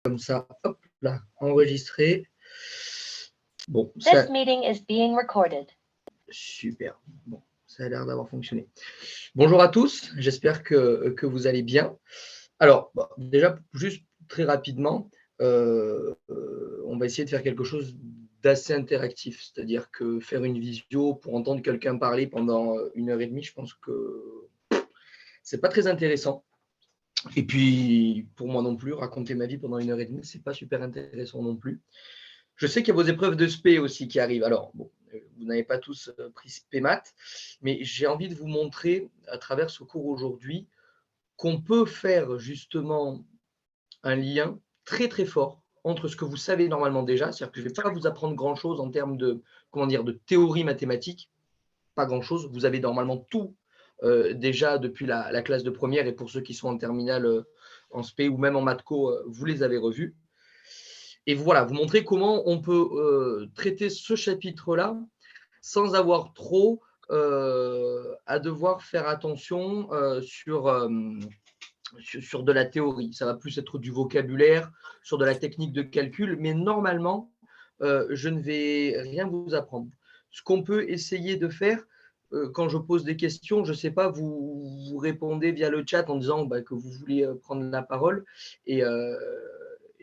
Comme ça, hop là, enregistré. Bon, ça... This meeting is being recorded. Super. Bon, ça a l'air d'avoir fonctionné. Bonjour à tous, j'espère que vous allez bien. Alors, déjà, juste très rapidement, on va essayer de faire quelque chose d'assez interactif, c'est-à-dire que faire une visio pour entendre quelqu'un parler pendant 1h30, je pense que c'est pas très intéressant. Et puis, pour moi non plus, raconter ma vie pendant 1h30, c'est pas super intéressant non plus. Je sais qu'il y a vos épreuves de spé aussi qui arrivent. Alors, bon, vous n'avez pas tous pris spé maths, mais j'ai envie de vous montrer à travers ce cours aujourd'hui qu'on peut faire justement un lien très très fort entre ce que vous savez normalement déjà, c'est-à-dire que je ne vais pas vous apprendre grand-chose en termes de, de théorie mathématique, pas grand-chose, vous avez normalement tout déjà depuis la classe de première, et pour ceux qui sont en terminale en spé ou même en mathco, vous les avez revus. Et voilà, vous montrer comment on peut traiter ce chapitre-là sans avoir trop à devoir faire attention sur de la théorie. Ça va plus être du vocabulaire, sur de la technique de calcul, mais normalement, je ne vais rien vous apprendre. Ce qu'on peut essayer de faire, quand je pose des questions, je ne sais pas, vous répondez via le chat en disant que vous voulez prendre la parole, et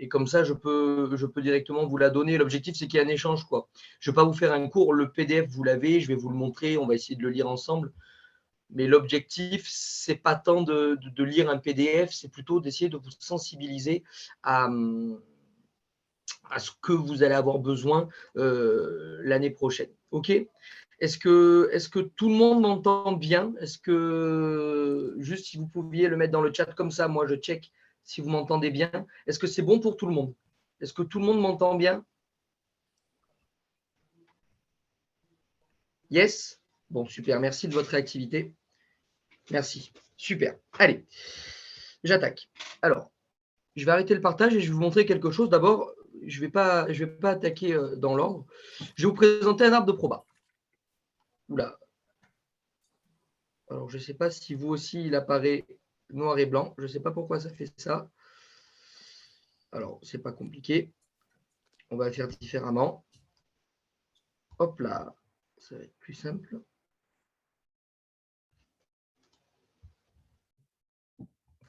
comme ça, je peux directement vous la donner. L'objectif, c'est qu'il y ait un échange, quoi. Je ne vais pas vous faire un cours, le PDF, vous l'avez, je vais vous le montrer, on va essayer de le lire ensemble. Mais l'objectif, ce n'est pas tant de lire un PDF, c'est plutôt d'essayer de vous sensibiliser à ce que vous allez avoir besoin l'année prochaine. OK ? Est-ce que tout le monde m'entend bien ? Est-ce que, juste si vous pouviez le mettre dans le chat comme ça, moi je check si vous m'entendez bien. Est-ce que c'est bon pour tout le monde ? Est-ce que tout le monde m'entend bien ? Yes ? Bon, super, merci de votre réactivité. Merci, super. Allez, j'attaque. Alors, je vais arrêter le partage et je vais vous montrer quelque chose. D'abord, je vais pas attaquer dans l'ordre. Je vais vous présenter un arbre de proba. Oula. Alors, je ne sais pas si vous aussi, il apparaît noir et blanc. Je ne sais pas pourquoi ça fait ça. Alors, ce n'est pas compliqué. On va faire différemment. Hop là. Ça va être plus simple.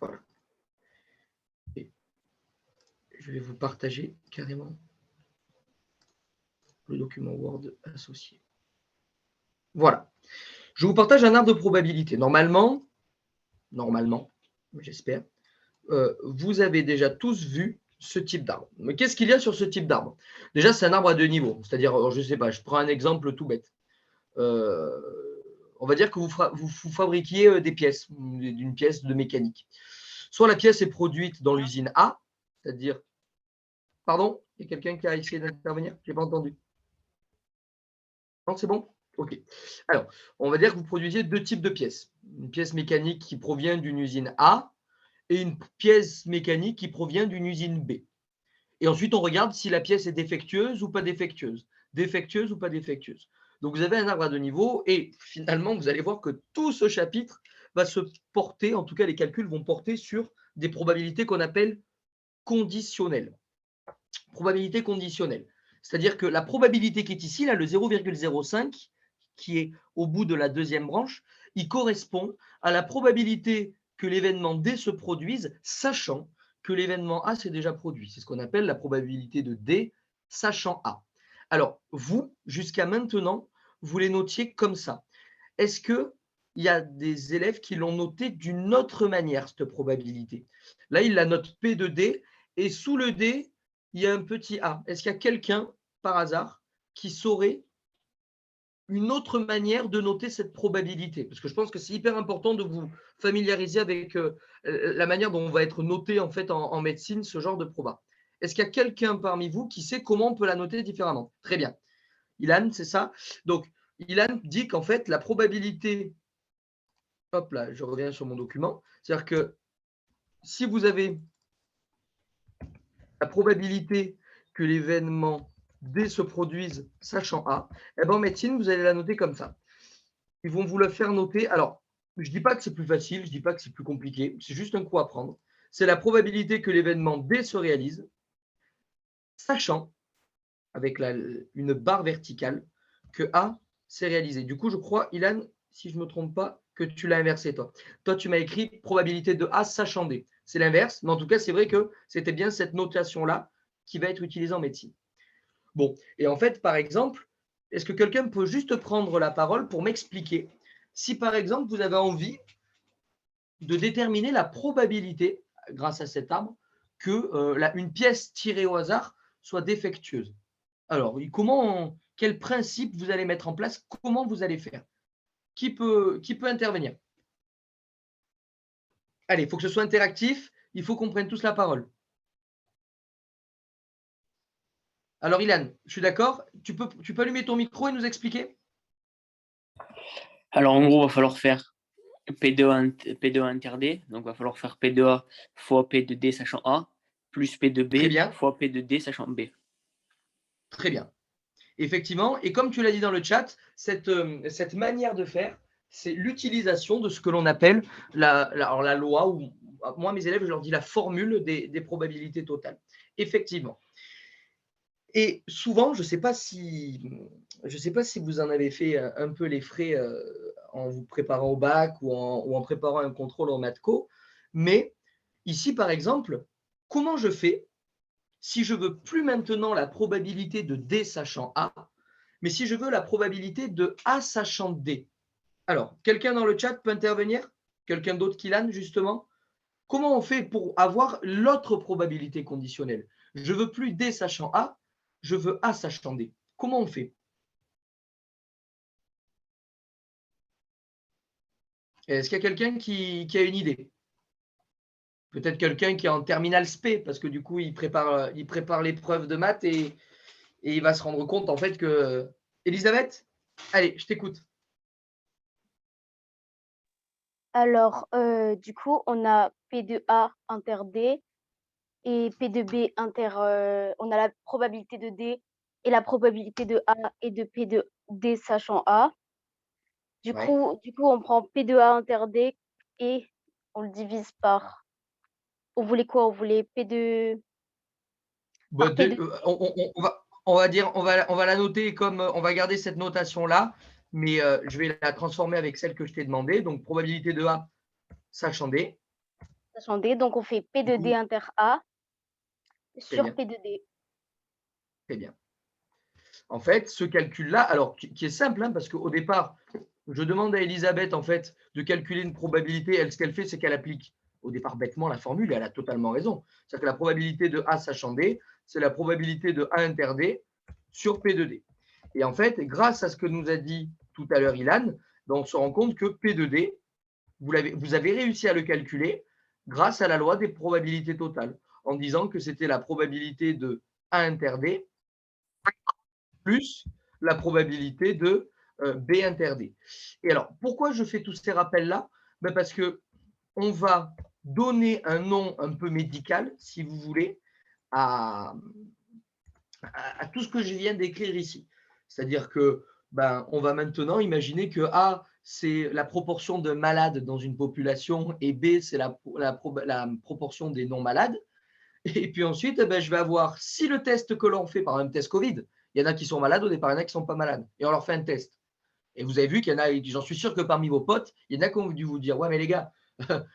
Voilà. Et je vais vous partager carrément le document Word associé. Voilà. Je vous partage un arbre de probabilité. Normalement, j'espère, vous avez déjà tous vu ce type d'arbre. Mais qu'est-ce qu'il y a sur ce type d'arbre ? Déjà, c'est un arbre à deux niveaux. C'est-à-dire, je ne sais pas, je prends un exemple tout bête. On va dire que vous fabriquiez des pièces, d'une pièce de mécanique. Soit la pièce est produite dans l'usine A, c'est-à-dire… Pardon ? Il y a quelqu'un qui a essayé d'intervenir ? Je n'ai pas entendu. Non, c'est bon ? OK. Alors, on va dire que vous produisez deux types de pièces. Une pièce mécanique qui provient d'une usine A et une pièce mécanique qui provient d'une usine B. Et ensuite, on regarde si la pièce est défectueuse ou pas défectueuse. Défectueuse ou pas défectueuse. Donc, vous avez un arbre à deux niveaux et finalement, vous allez voir que tout ce chapitre va se porter, en tout cas, les calculs vont porter sur des probabilités qu'on appelle conditionnelles. Probabilité conditionnelle. C'est-à-dire que la probabilité qui est ici, là, le 0,05, qui est au bout de la deuxième branche, il correspond à la probabilité que l'événement D se produise, sachant que l'événement A s'est déjà produit. C'est ce qu'on appelle la probabilité de D, sachant A. Alors, vous, jusqu'à maintenant, vous les notiez comme ça. Est-ce qu'il y a des élèves qui l'ont noté d'une autre manière, cette probabilité ? Là, il la note P de D, et sous le D, il y a un petit A. Est-ce qu'il y a quelqu'un, par hasard, qui saurait une autre manière de noter cette probabilité ? Parce que je pense que c'est hyper important de vous familiariser avec la manière dont on va être noté en fait en médecine, ce genre de proba. Est-ce qu'il y a quelqu'un parmi vous qui sait comment on peut la noter différemment ? Très bien. Ilan, c'est ça ? Donc, Ilan dit qu'en fait, la probabilité… Hop là, je reviens sur mon document. C'est-à-dire que si vous avez la probabilité que l'événement D se produise sachant A, eh ben en médecine, vous allez la noter comme ça. Ils vont vous le faire noter. Alors, je ne dis pas que c'est plus facile, je ne dis pas que c'est plus compliqué, c'est juste un coup à prendre. C'est la probabilité que l'événement D se réalise, sachant, avec une barre verticale, que A, c'est réalisé. Du coup, je crois, Ilan, si je ne me trompe pas, que tu l'as inversé, toi. Toi, tu m'as écrit probabilité de A sachant D. C'est l'inverse, mais en tout cas, c'est vrai que c'était bien cette notation-là qui va être utilisée en médecine. Bon, et en fait, par exemple, est-ce que quelqu'un peut juste prendre la parole pour m'expliquer si, par exemple, vous avez envie de déterminer la probabilité, grâce à cet arbre, que une pièce tirée au hasard soit défectueuse. Alors, quel principe vous allez mettre en place? Comment vous allez faire? Qui peut intervenir? Allez, il faut que ce soit interactif, il faut qu'on prenne tous la parole. Alors, Ilan, je suis d'accord. Tu peux allumer ton micro et nous expliquer? Alors, en gros, il va falloir faire P2A inter D. Donc, il va falloir faire P2A fois P de D sachant A, plus P de Très B bien, fois P de D sachant B. très bien. Effectivement, et comme tu l'as dit dans le chat, cette manière de faire, c'est l'utilisation de ce que l'on appelle la loi, ou moi, mes élèves, je leur dis la formule des probabilités totales. Effectivement. Et souvent, je ne sais pas si vous en avez fait un peu les frais en vous préparant au bac ou en préparant un contrôle en maths co, mais ici, par exemple, comment je fais si je veux plus maintenant la probabilité de D sachant A, mais si je veux la probabilité de A sachant D? Alors, quelqu'un dans le chat peut intervenir? Quelqu'un d'autre qu'Ilan, justement? Comment on fait pour avoir l'autre probabilité conditionnelle? Je veux plus D sachant A, je veux A sachant D. Comment on fait? Est-ce qu'il y a quelqu'un qui a une idée? Peut-être quelqu'un qui est en terminale SP, parce que du coup, il prépare l'épreuve de maths et il va se rendre compte en fait que… Elisabeth? Allez, je t'écoute. Alors, du coup, on a P de A inter D et P de B inter… on a la probabilité de D et la probabilité de A et de P de D sachant A. Du Ouais. coup, on prend P de A inter D et on le divise par… On voulait quoi? On voulait P de… Bah, par P de… on va la noter comme on va garder cette notation-là, mais je vais la transformer avec celle que je t'ai demandé. Donc, probabilité de A sachant D. sachant D. Donc, on fait P Du de coup, D inter A très sur bien, P de D. très bien. En fait, ce calcul-là, alors qui est simple, hein, parce qu'au départ, je demande à Elisabeth en fait de calculer une probabilité. Elle, ce qu'elle fait, c'est qu'elle applique au départ bêtement la formule et elle a totalement raison. C'est-à-dire que la probabilité de A sachant D, c'est la probabilité de A inter D sur P de D. Et en fait, grâce à ce que nous a dit tout à l'heure Ilan, ben, on se rend compte que P de D, vous avez réussi à le calculer grâce à la loi des probabilités totales, en disant que c'était la probabilité de A inter D plus la probabilité de B inter D. Et alors, pourquoi je fais tous ces rappels-là? Ben parce qu'on va donner un nom un peu médical, si vous voulez, à tout ce que je viens d'écrire ici. C'est-à-dire que on va maintenant imaginer que A, c'est la proportion de malades dans une population et B, c'est la proportion des non-malades. Et puis ensuite, je vais avoir, si le test que l'on fait, par exemple, test Covid, il y en a qui sont malades au départ, il y en a qui ne sont pas malades. Et on leur fait un test. Et vous avez vu qu'il y en a, j'en suis sûr que parmi vos potes, il y en a qui ont dû vous dire, ouais, mais les gars,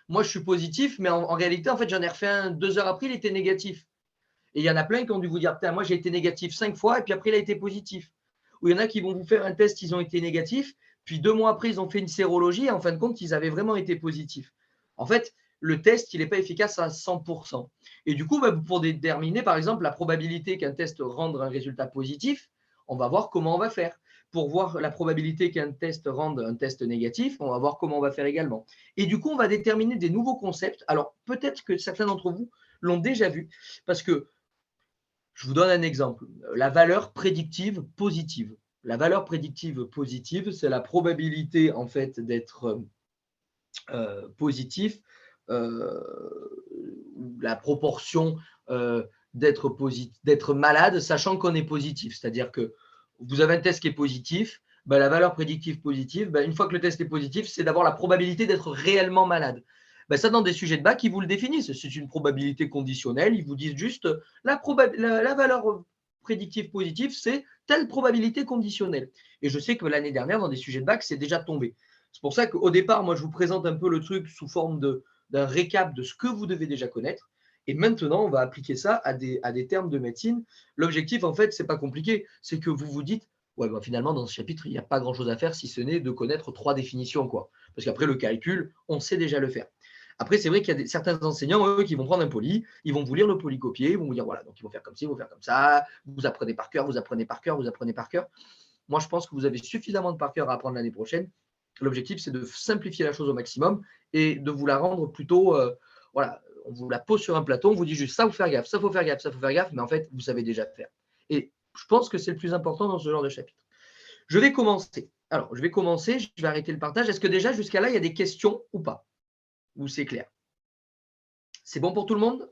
moi je suis positif, mais en réalité, en fait, j'en ai refait un 2 heures après, il était négatif. Et il y en a plein qui ont dû vous dire, putain, moi j'ai été négatif 5 fois, et puis après, il a été positif. Ou il y en a qui vont vous faire un test, ils ont été négatifs, puis 2 mois après, ils ont fait une sérologie, et en fin de compte, ils avaient vraiment été positifs. En fait, le test, il n'est pas efficace à 100%. Et du coup, pour déterminer, par exemple, la probabilité qu'un test rende un résultat positif, on va voir comment on va faire. Pour voir la probabilité qu'un test rende un test négatif, on va voir comment on va faire également. Et du coup, on va déterminer des nouveaux concepts. Alors, peut-être que certains d'entre vous l'ont déjà vu, parce que je vous donne un exemple. La valeur prédictive positive. La valeur prédictive positive, c'est la probabilité en fait d'être positif, la proportion d'être malade, sachant qu'on est positif. C'est-à-dire que vous avez un test qui est positif, la valeur prédictive positive, une fois que le test est positif, c'est d'avoir la probabilité d'être réellement malade. Ben ça, dans des sujets de bac, ils vous le définissent. C'est une probabilité conditionnelle. Ils vous disent juste la valeur prédictive positive, c'est telle probabilité conditionnelle. Et je sais que l'année dernière, dans des sujets de bac, c'est déjà tombé. C'est pour ça qu'au départ, moi, je vous présente un peu le truc sous forme d'un récap de ce que vous devez déjà connaître. Et maintenant, on va appliquer ça à des termes de médecine. L'objectif, en fait, ce n'est pas compliqué. C'est que vous vous dites, ouais, ben, finalement, dans ce chapitre, il n'y a pas grand-chose à faire si ce n'est de connaître 3 définitions, quoi. Parce qu'après, le calcul, on sait déjà le faire. Après, c'est vrai qu'il y a certains enseignants, eux, qui vont prendre un poly, ils vont vous lire le polycopier, ils vont vous dire, voilà, donc ils vont faire comme ci, ils vont faire comme ça, vous apprenez par cœur, vous apprenez par cœur, vous apprenez par cœur. Moi, je pense que vous avez suffisamment de par cœur à apprendre l'année prochaine. L'objectif, c'est de simplifier la chose au maximum et de vous la rendre plutôt, voilà, on vous la pose sur un plateau, on vous dit juste ça, faut faire gaffe, ça, faut faire gaffe, ça, faut faire gaffe, mais en fait, vous savez déjà faire. Et je pense que c'est le plus important dans ce genre de chapitre. Je vais commencer. Alors, je vais arrêter le partage. Est-ce que déjà, jusqu'à là, il y a des questions ou pas? Ou c'est clair? C'est bon pour tout le monde?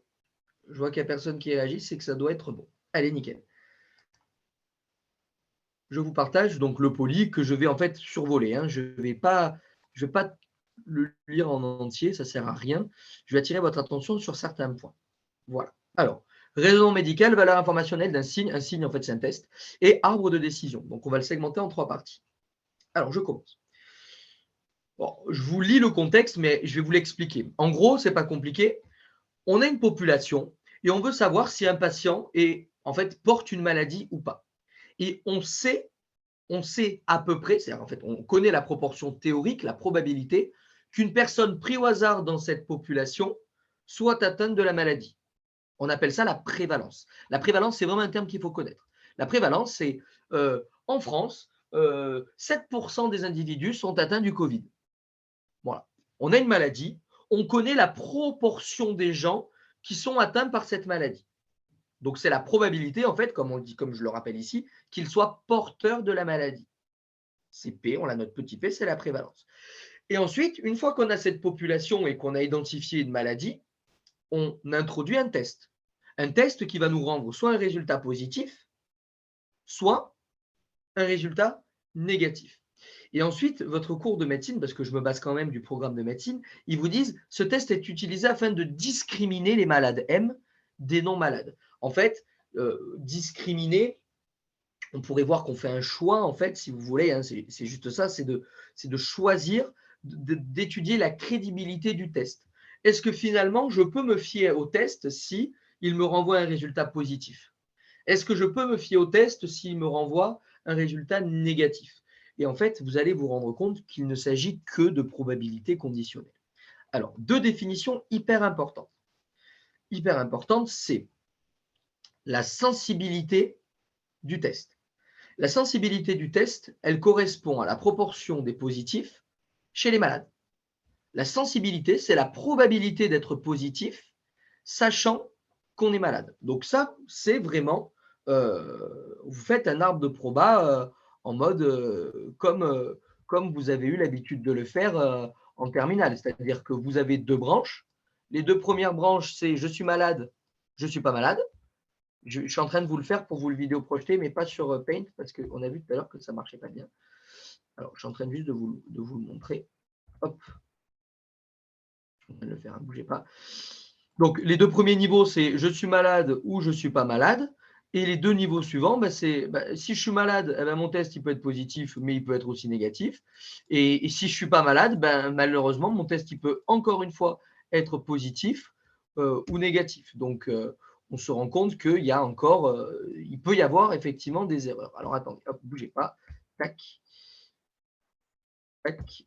Je vois qu'il n'y a personne qui réagit, c'est que ça doit être bon. Allez, nickel. Je vous partage donc le poly que je vais en fait survoler. Hein. Je ne vais pas le lire en entier, ça ne sert à rien. Je vais attirer votre attention sur certains points. Voilà. Alors, raison médicale, valeur informationnelle d'un signe. Un signe, en fait, c'est un test. Et arbre de décision. Donc, on va le segmenter en 3 parties. Alors, je commence. Bon, je vous lis le contexte, mais je vais vous l'expliquer. En gros, ce n'est pas compliqué. On a une population et on veut savoir si un patient en fait, porte une maladie ou pas. Et on sait à peu près, c'est-à-dire en fait, on connaît la proportion théorique, la probabilité qu'une personne prise au hasard dans cette population soit atteinte de la maladie. On appelle ça la prévalence. La prévalence, c'est vraiment un terme qu'il faut connaître. La prévalence, c'est en France, 7% des individus sont atteints du Covid. Voilà. On a une maladie, on connaît la proportion des gens qui sont atteints par cette maladie. Donc, c'est la probabilité, en fait, comme on dit, comme je le rappelle ici, qu'ils soient porteurs de la maladie. C'est P, on la note petit p, c'est la prévalence. Et ensuite, une fois qu'on a cette population et qu'on a identifié une maladie, on introduit un test. Un test qui va nous rendre soit un résultat positif, soit un résultat négatif. Et ensuite, votre cours de médecine, parce que je me base quand même du programme de médecine, ils vous disent ce test est utilisé afin de discriminer les malades M des non-malades. En fait, discriminer, on pourrait voir qu'on fait un choix, en fait, si vous voulez, hein, c'est juste ça, c'est de choisir, d'étudier la crédibilité du test. Est-ce que finalement, je peux me fier au test si il me renvoie un résultat positif? Est-ce que je peux me fier au test s'il me renvoie un résultat négatif? Et en fait, vous allez vous rendre compte qu'il ne s'agit que de probabilité conditionnelle. Alors, 2 définitions hyper importantes. Hyper importantes, c'est la sensibilité du test. La sensibilité du test, elle correspond à la proportion des positifs chez les malades. La sensibilité, c'est la probabilité d'être positif, sachant qu'on est malade. Donc ça, c'est vraiment, vous faites un arbre de proba en mode comme vous avez eu l'habitude de le faire en terminale. C'est-à-dire que vous avez 2 branches. Les 2 premières branches, c'est je suis malade, je ne suis pas malade. Je suis en train de vous le faire pour vous le vidéo projeter, mais pas sur Paint, parce qu'on a vu tout à l'heure que ça ne marchait pas bien. Alors, je suis en train juste de vous le montrer. Hop. Je suis en train de le faire, ne bougez pas. Donc, les 2 premiers niveaux, c'est je suis malade ou je ne suis pas malade. Et les 2 niveaux suivants, c'est si je suis malade, mon test il peut être positif, mais il peut être aussi négatif. Et si je ne suis pas malade, malheureusement, mon test il peut encore une fois être positif ou négatif. Donc, on se rend compte qu'il y a encore, il peut y avoir effectivement des erreurs. Alors, attendez, hop, bougez pas. Tac. Tac.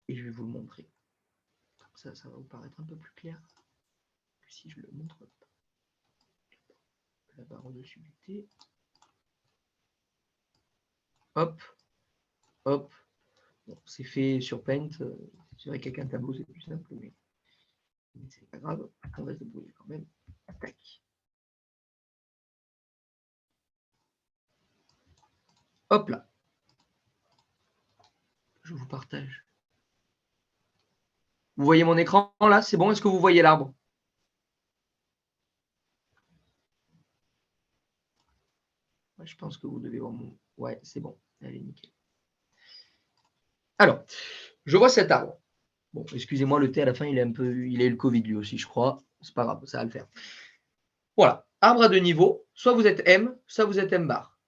Et je vais vous le montrer. Ça va vous paraître un peu plus clair que si je le montre. La barre au-dessus du T. Hop. Hop. Bon, c'est fait sur Paint. C'est vrai qu'avec un tableau, c'est plus simple, mais c'est pas grave. On va se débrouiller quand même. Tac. Hop là. Je vous partage. Vous voyez mon écran là? C'est bon? Est-ce que vous voyez l'arbre? Je pense que vous devez voir mon... Ouais, c'est bon. Allez, nickel. Alors, je vois cet arbre. Bon, excusez-moi, le T à la fin, il a eu le Covid lui aussi, je crois. C'est pas grave, ça va le faire. Voilà, arbre à deux niveaux. Soit vous êtes M, soit vous êtes M bar.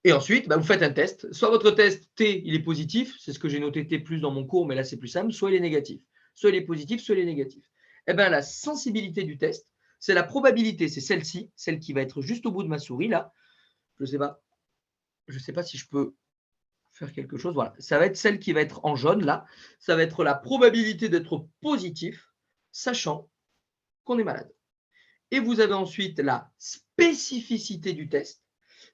Et ensuite, vous faites un test. Soit votre test T, il est positif. C'est ce que j'ai noté T plus dans mon cours, mais là, c'est plus simple. Soit il est négatif. Soit il est positif, soit il est négatif. Eh bien, la sensibilité du test, c'est la probabilité, c'est celle-ci, celle qui va être juste au bout de ma souris, là. Je ne sais pas si je peux faire quelque chose. Voilà, ça va être celle qui va être en jaune, là. Ça va être la probabilité d'être positif, sachant qu'on est malade. Et vous avez ensuite la spécificité du test.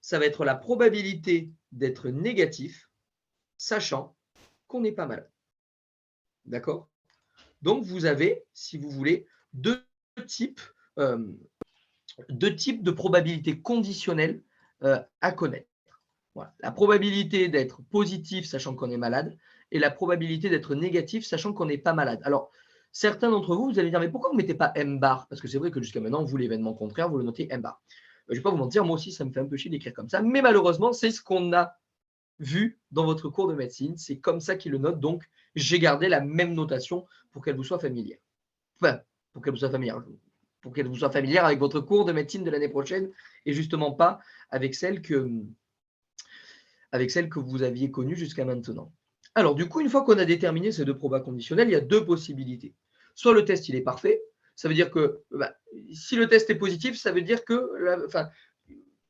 Ça va être la probabilité d'être négatif, sachant qu'on n'est pas malade. D'accord? Donc, vous avez, si vous voulez, deux types de probabilités conditionnelles à connaître. Voilà. La probabilité d'être positif, sachant qu'on est malade, et la probabilité d'être négatif, sachant qu'on n'est pas malade. Alors, certains d'entre vous, vous allez dire, mais pourquoi vous ne mettez pas M bar? Parce que c'est vrai que jusqu'à maintenant, vous, l'événement contraire, vous le notez M bar. Je ne vais pas vous mentir, moi aussi, ça me fait un peu chier d'écrire comme ça, mais malheureusement, c'est ce qu'on a vu dans votre cours de médecine. C'est comme ça qu'il le note, donc j'ai gardé la même notation pour qu'elle vous soit familière. Enfin, pour qu'elle vous soit familière. Pour qu'elle vous soit familière avec votre cours de médecine de l'année prochaine et justement pas avec celle que vous aviez connue jusqu'à maintenant. Alors, du coup, une fois qu'on a déterminé ces deux probas conditionnels, il y a deux possibilités. Soit le test, il est parfait. Ça veut dire que si le test est positif, ça veut dire que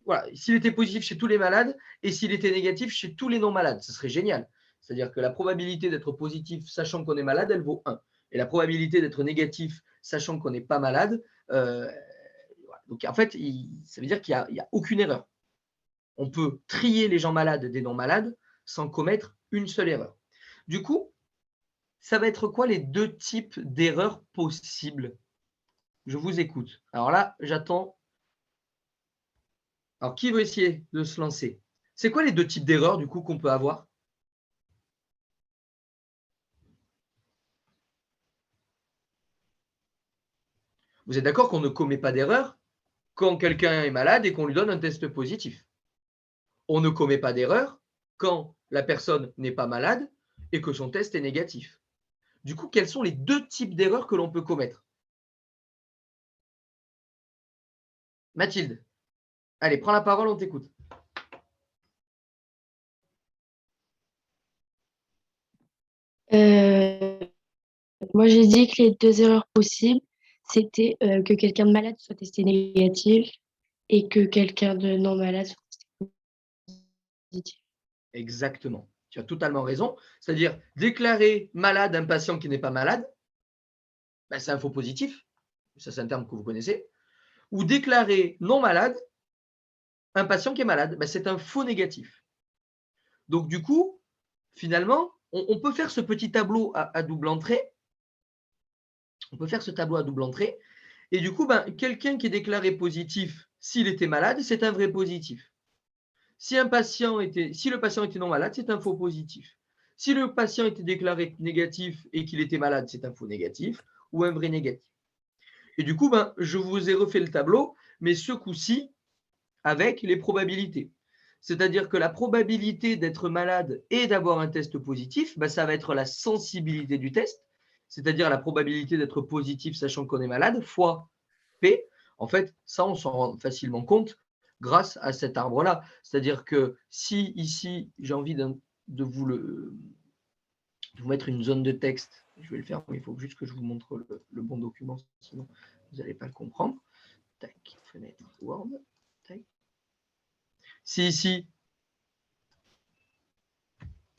voilà, s'il était positif chez tous les malades et s'il était négatif chez tous les non-malades, ce serait génial. C'est-à-dire que la probabilité d'être positif sachant qu'on est malade, elle vaut 1. Et la probabilité d'être négatif sachant qu'on n'est pas malade, voilà. Donc en fait, ça veut dire qu'il n'y a aucune erreur. On peut trier les gens malades des non-malades sans commettre une seule erreur. Du coup, ça va être quoi les deux types d'erreurs possibles? Je vous écoute. Alors là, j'attends. Alors, qui veut essayer de se lancer? C'est quoi les deux types d'erreurs du coup qu'on peut avoir? Vous êtes d'accord qu'on ne commet pas d'erreur quand quelqu'un est malade et qu'on lui donne un test positif? On ne commet pas d'erreur quand la personne n'est pas malade et que son test est négatif. Du coup, quels sont les deux types d'erreurs que l'on peut commettre? Mathilde, allez, prends la parole, on t'écoute. Moi, j'ai dit que les deux erreurs possibles, c'était que quelqu'un de malade soit testé négatif et que quelqu'un de non malade soit testé positif. Exactement. Tu as totalement raison. C'est-à-dire, déclarer malade un patient qui n'est pas malade, c'est un faux positif. Ça, c'est un terme que vous connaissez. Ou déclarer non malade un patient qui est malade, c'est un faux négatif. Donc, du coup, finalement, on peut faire ce petit tableau à double entrée. On peut faire ce tableau à double entrée. Et du coup, quelqu'un qui est déclaré positif, s'il était malade, c'est un vrai positif. Si le patient était non malade, c'est un faux positif. Si le patient était déclaré négatif et qu'il était malade, c'est un faux négatif ou un vrai négatif. Et du coup, je vous ai refait le tableau, mais ce coup-ci avec les probabilités. C'est-à-dire que la probabilité d'être malade et d'avoir un test positif, ça va être la sensibilité du test, c'est-à-dire la probabilité d'être positif sachant qu'on est malade, fois P. En fait, ça, on s'en rend facilement compte grâce à cet arbre-là. C'est-à-dire que si ici, j'ai envie de vous mettre une zone de texte, je vais le faire, mais il faut juste que je vous montre le bon document, sinon vous n'allez pas le comprendre. Tac, fenêtre Word. Tac. Si ici,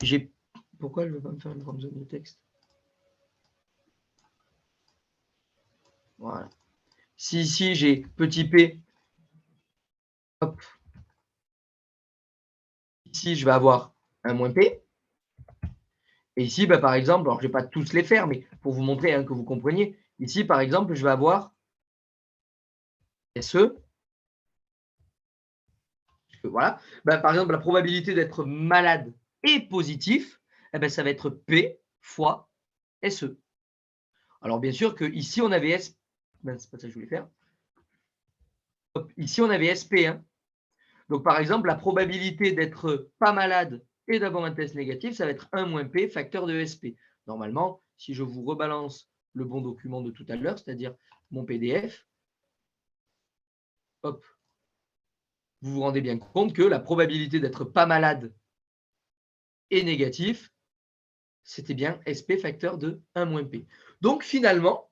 j'ai... Pourquoi je ne veux pas me faire une grande zone de texte? Voilà. Si ici, j'ai petit p, hop. Ici, je vais avoir un moins p. Et ici, par exemple, alors je ne vais pas tous les faire, mais pour vous montrer que vous compreniez, ici, par exemple, je vais avoir SE. Voilà. Par exemple, la probabilité d'être malade et positif, ça va être P fois SE. Alors, bien sûr que ici, on avait S. C'est pas ça que je voulais faire. Hop, ici, on avait SP1. Donc, par exemple, la probabilité d'être pas malade et d'avoir un test négatif, ça va être 1 moins P, facteur de SP. Normalement, si je vous rebalance le bon document de tout à l'heure, c'est-à-dire mon PDF, hop, vous vous rendez bien compte que la probabilité d'être pas malade et négatif, c'était bien SP facteur de 1 - P. Donc finalement,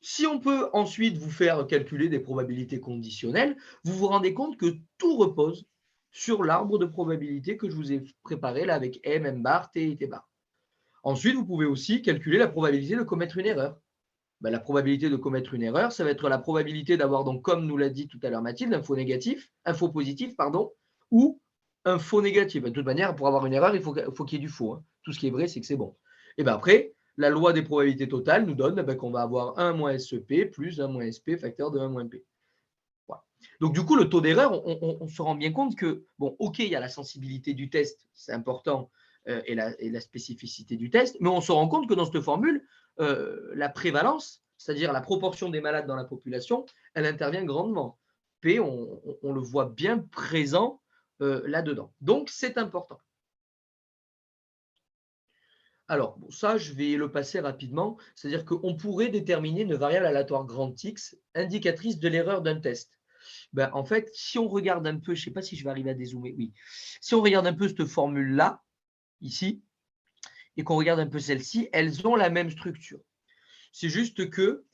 si on peut ensuite vous faire calculer des probabilités conditionnelles, vous vous rendez compte que tout repose sur l'arbre de probabilité que je vous ai préparé là avec M, M bar, T et T bar. Ensuite, vous pouvez aussi calculer la probabilité de commettre une erreur. Ben, la probabilité de commettre une erreur, ça va être la probabilité d'avoir, donc, comme nous l'a dit tout à l'heure Mathilde, un faux positif, ou un faux négatif. De toute manière, pour avoir une erreur, il faut qu'il y ait du faux. Tout ce qui est vrai, c'est que c'est bon. Et bien après, la loi des probabilités totales nous donne qu'on va avoir 1 moins SEP plus 1 moins SP facteur de 1 - P. Voilà. Donc du coup, le taux d'erreur, on se rend bien compte que, bon, ok, il y a la sensibilité du test, c'est important, et la spécificité du test, mais on se rend compte que dans cette formule, la prévalence, c'est-à-dire la proportion des malades dans la population, elle intervient grandement. P, on le voit bien présent là-dedans. Donc, c'est important. Alors, bon, ça, je vais le passer rapidement. C'est-à-dire qu'on pourrait déterminer une variable aléatoire grand X indicatrice de l'erreur d'un test. Ben, en fait, si on regarde un peu, je ne sais pas si je vais arriver à dézoomer, oui. Si on regarde un peu cette formule-là, ici, et qu'on regarde un peu celle-ci, elles ont la même structure. C'est juste que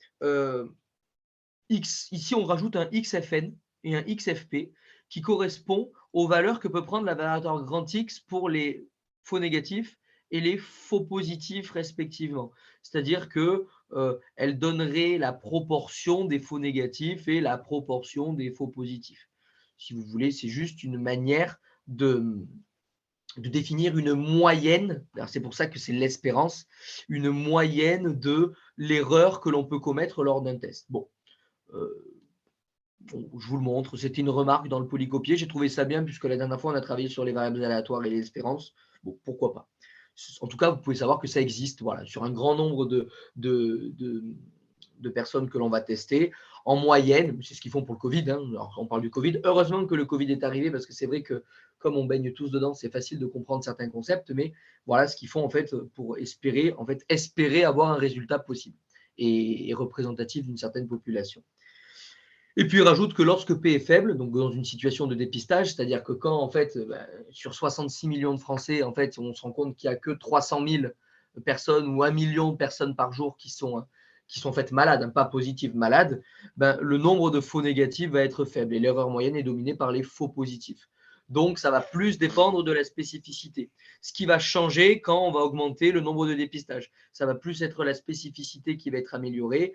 X, ici, on rajoute un XFN et un XFP qui correspond aux valeurs que peut prendre la variatoire grand X pour les faux négatifs et les faux positifs respectivement. C'est-à-dire qu'elle donnerait la proportion des faux négatifs et la proportion des faux positifs. Si vous voulez, c'est juste une manière de définir une moyenne, c'est pour ça que c'est l'espérance, une moyenne de l'erreur que l'on peut commettre lors d'un test. Bon, je vous le montre, c'était une remarque dans le polycopier, j'ai trouvé ça bien puisque la dernière fois on a travaillé sur les variables aléatoires et les espérances, bon, pourquoi pas. En tout cas, vous pouvez savoir que ça existe, voilà, sur un grand nombre de personnes que l'on va tester. En moyenne, c'est ce qu'ils font pour le Covid, hein. Alors, on parle du Covid. Heureusement que le Covid est arrivé parce que c'est vrai que comme on baigne tous dedans, c'est facile de comprendre certains concepts, mais voilà ce qu'ils font en fait pour espérer avoir un résultat possible et représentatif d'une certaine population. Et puis, il rajoute que lorsque P est faible, donc dans une situation de dépistage, c'est-à-dire que quand, en fait, sur 66 millions de Français, en fait, on se rend compte qu'il n'y a que 300 000 personnes ou 1 million de personnes par jour qui sont en fait malades, hein, pas positives, malades, le nombre de faux négatifs va être faible et l'erreur moyenne est dominée par les faux positifs. Donc, ça va plus dépendre de la spécificité. Ce qui va changer quand on va augmenter le nombre de dépistages. Ça va plus être la spécificité qui va être améliorée,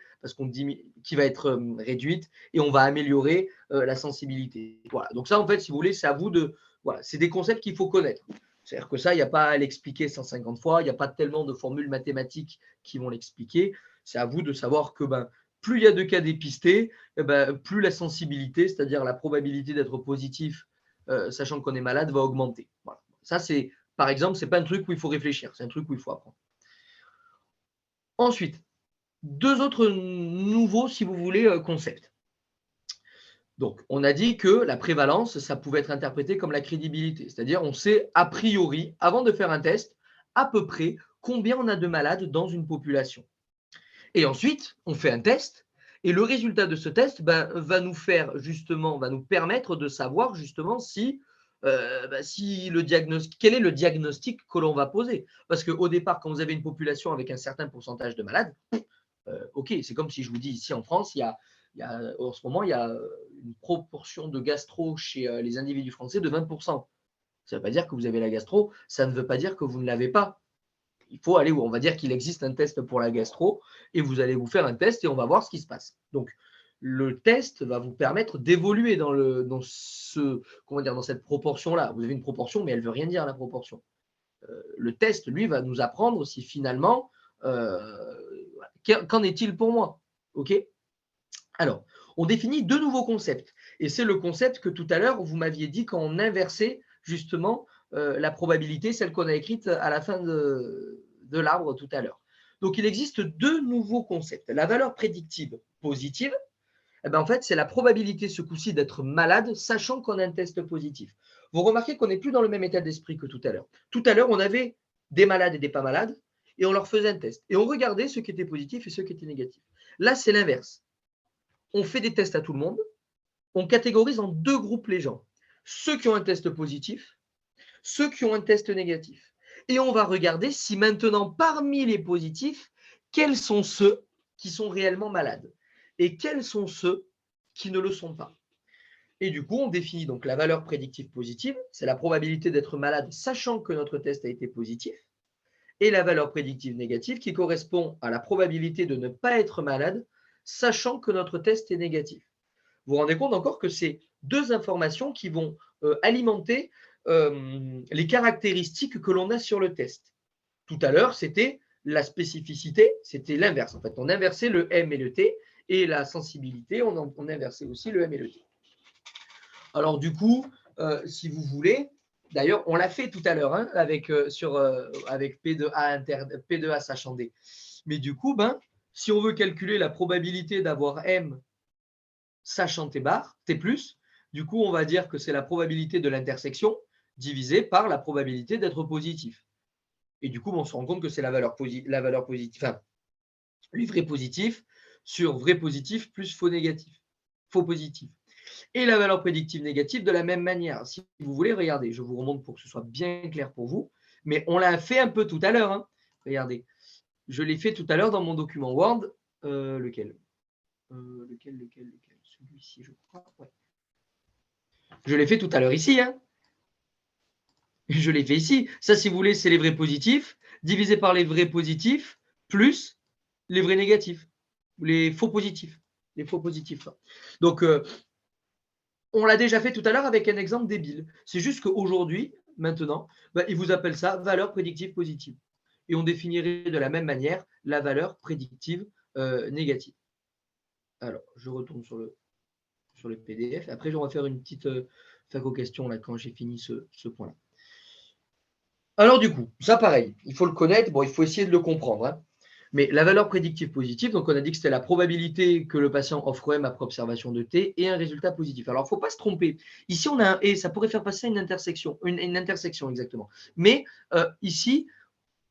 qui va être réduite, et on va améliorer la sensibilité. Voilà. Donc ça, en fait, si vous voulez, c'est à vous de… Voilà, c'est des concepts qu'il faut connaître. C'est-à-dire que ça, il n'y a pas à l'expliquer 150 fois, il n'y a pas tellement de formules mathématiques qui vont l'expliquer. C'est à vous de savoir que plus il y a de cas dépistés, plus la sensibilité, c'est-à-dire la probabilité d'être positif, sachant qu'on est malade, va augmenter. Voilà. Ça, c'est, par exemple, ce n'est pas un truc où il faut réfléchir, c'est un truc où il faut apprendre. Ensuite, deux autres nouveaux, si vous voulez, concepts. Donc, on a dit que la prévalence, ça pouvait être interprété comme la crédibilité. C'est-à-dire, on sait a priori, avant de faire un test, à peu près combien on a de malades dans une population. Et ensuite, on fait un test, et le résultat de ce test va nous permettre de savoir justement quel est le diagnostic que l'on va poser. Parce qu'au départ, quand vous avez une population avec un certain pourcentage de malades, ok, c'est comme si je vous dis ici en France, en ce moment, il y a une proportion de gastro chez les individus français de 20%. Ça ne veut pas dire que vous avez la gastro, ça ne veut pas dire que vous ne l'avez pas. Il faut aller où on va dire qu'il existe un test pour la gastro et vous allez vous faire un test et on va voir ce qui se passe. Donc, le test va vous permettre d'évoluer dans cette proportion-là. Vous avez une proportion, mais elle ne veut rien dire, la proportion. Le test, lui, va nous apprendre si finalement, qu'en est-il pour moi? Ok. Alors, on définit deux nouveaux concepts. Et c'est le concept que tout à l'heure, vous m'aviez dit quand on inversait justement la probabilité, celle qu'on a écrite à la fin de l'arbre tout à l'heure. Donc, il existe deux nouveaux concepts. La valeur prédictive positive, en fait, c'est la probabilité ce coup-ci d'être malade, sachant qu'on a un test positif. Vous remarquez qu'on n'est plus dans le même état d'esprit que tout à l'heure. Tout à l'heure, on avait des malades et des pas malades. et on leur faisait un test. Et on regardait ceux qui étaient positifs et ceux qui étaient négatifs. Là, c'est l'inverse. On fait des tests à tout le monde. On catégorise en 2 groupes les gens. Ceux qui ont un test positif, ceux qui ont un test négatif. Et on va regarder si maintenant, parmi les positifs, quels sont ceux qui sont réellement malades et quels sont ceux qui ne le sont pas. Et du coup, on définit donc la valeur prédictive positive, c'est la probabilité d'être malade sachant que notre test a été positif, et la valeur prédictive négative qui correspond à la probabilité de ne pas être malade sachant que notre test est négatif. Vous vous rendez compte encore que c'est 2 informations qui vont alimenter les caractéristiques que l'on a sur le test. Tout à l'heure, c'était la spécificité, c'était l'inverse. En fait, on inversait le M et le T, et la sensibilité, on inversait aussi le M et le T. Alors du coup, si vous voulez, d'ailleurs, on l'a fait tout à l'heure hein, avec P de A sachant D. Mais du coup, si on veut calculer la probabilité d'avoir M sachant T bar, T+, du coup, on va dire que c'est la probabilité de l'intersection divisée par la probabilité d'être positif. Et du coup, on se rend compte que c'est la valeur positive, enfin, les vrais positifs sur vrai positif plus faux négatif, faux positif. Et la valeur prédictive négative de la même manière. Si vous voulez, regardez, je vous remonte pour que ce soit bien clair pour vous, mais on l'a fait un peu tout à l'heure. Hein. Regardez, je l'ai fait tout à l'heure dans mon document Word. Lequel Celui-ci, je crois. Ouais. Je l'ai fait tout à l'heure ici. Hein. Je l'ai fait ici. Ça, si vous voulez, c'est les vrais positifs divisé par les vrais positifs plus les vrais négatifs, les faux positifs. Les faux positifs. Donc, on l'a déjà fait tout à l'heure avec un exemple débile. C'est juste qu'aujourd'hui, maintenant, ils vous appellent ça valeur prédictive positive. Et on définirait de la même manière la valeur prédictive négative. Alors, je retourne sur le PDF. Après, on va faire une petite faco-question là, quand j'ai fini ce point-là. Alors, du coup, ça pareil, il faut le connaître, il faut essayer de le comprendre. Hein. Mais la valeur prédictive positive, donc on a dit que c'était la probabilité que le patient offre M après observation de T et un résultat positif. Alors, il ne faut pas se tromper. Ici, on a un et, ça pourrait faire passer une intersection exactement. Mais ici,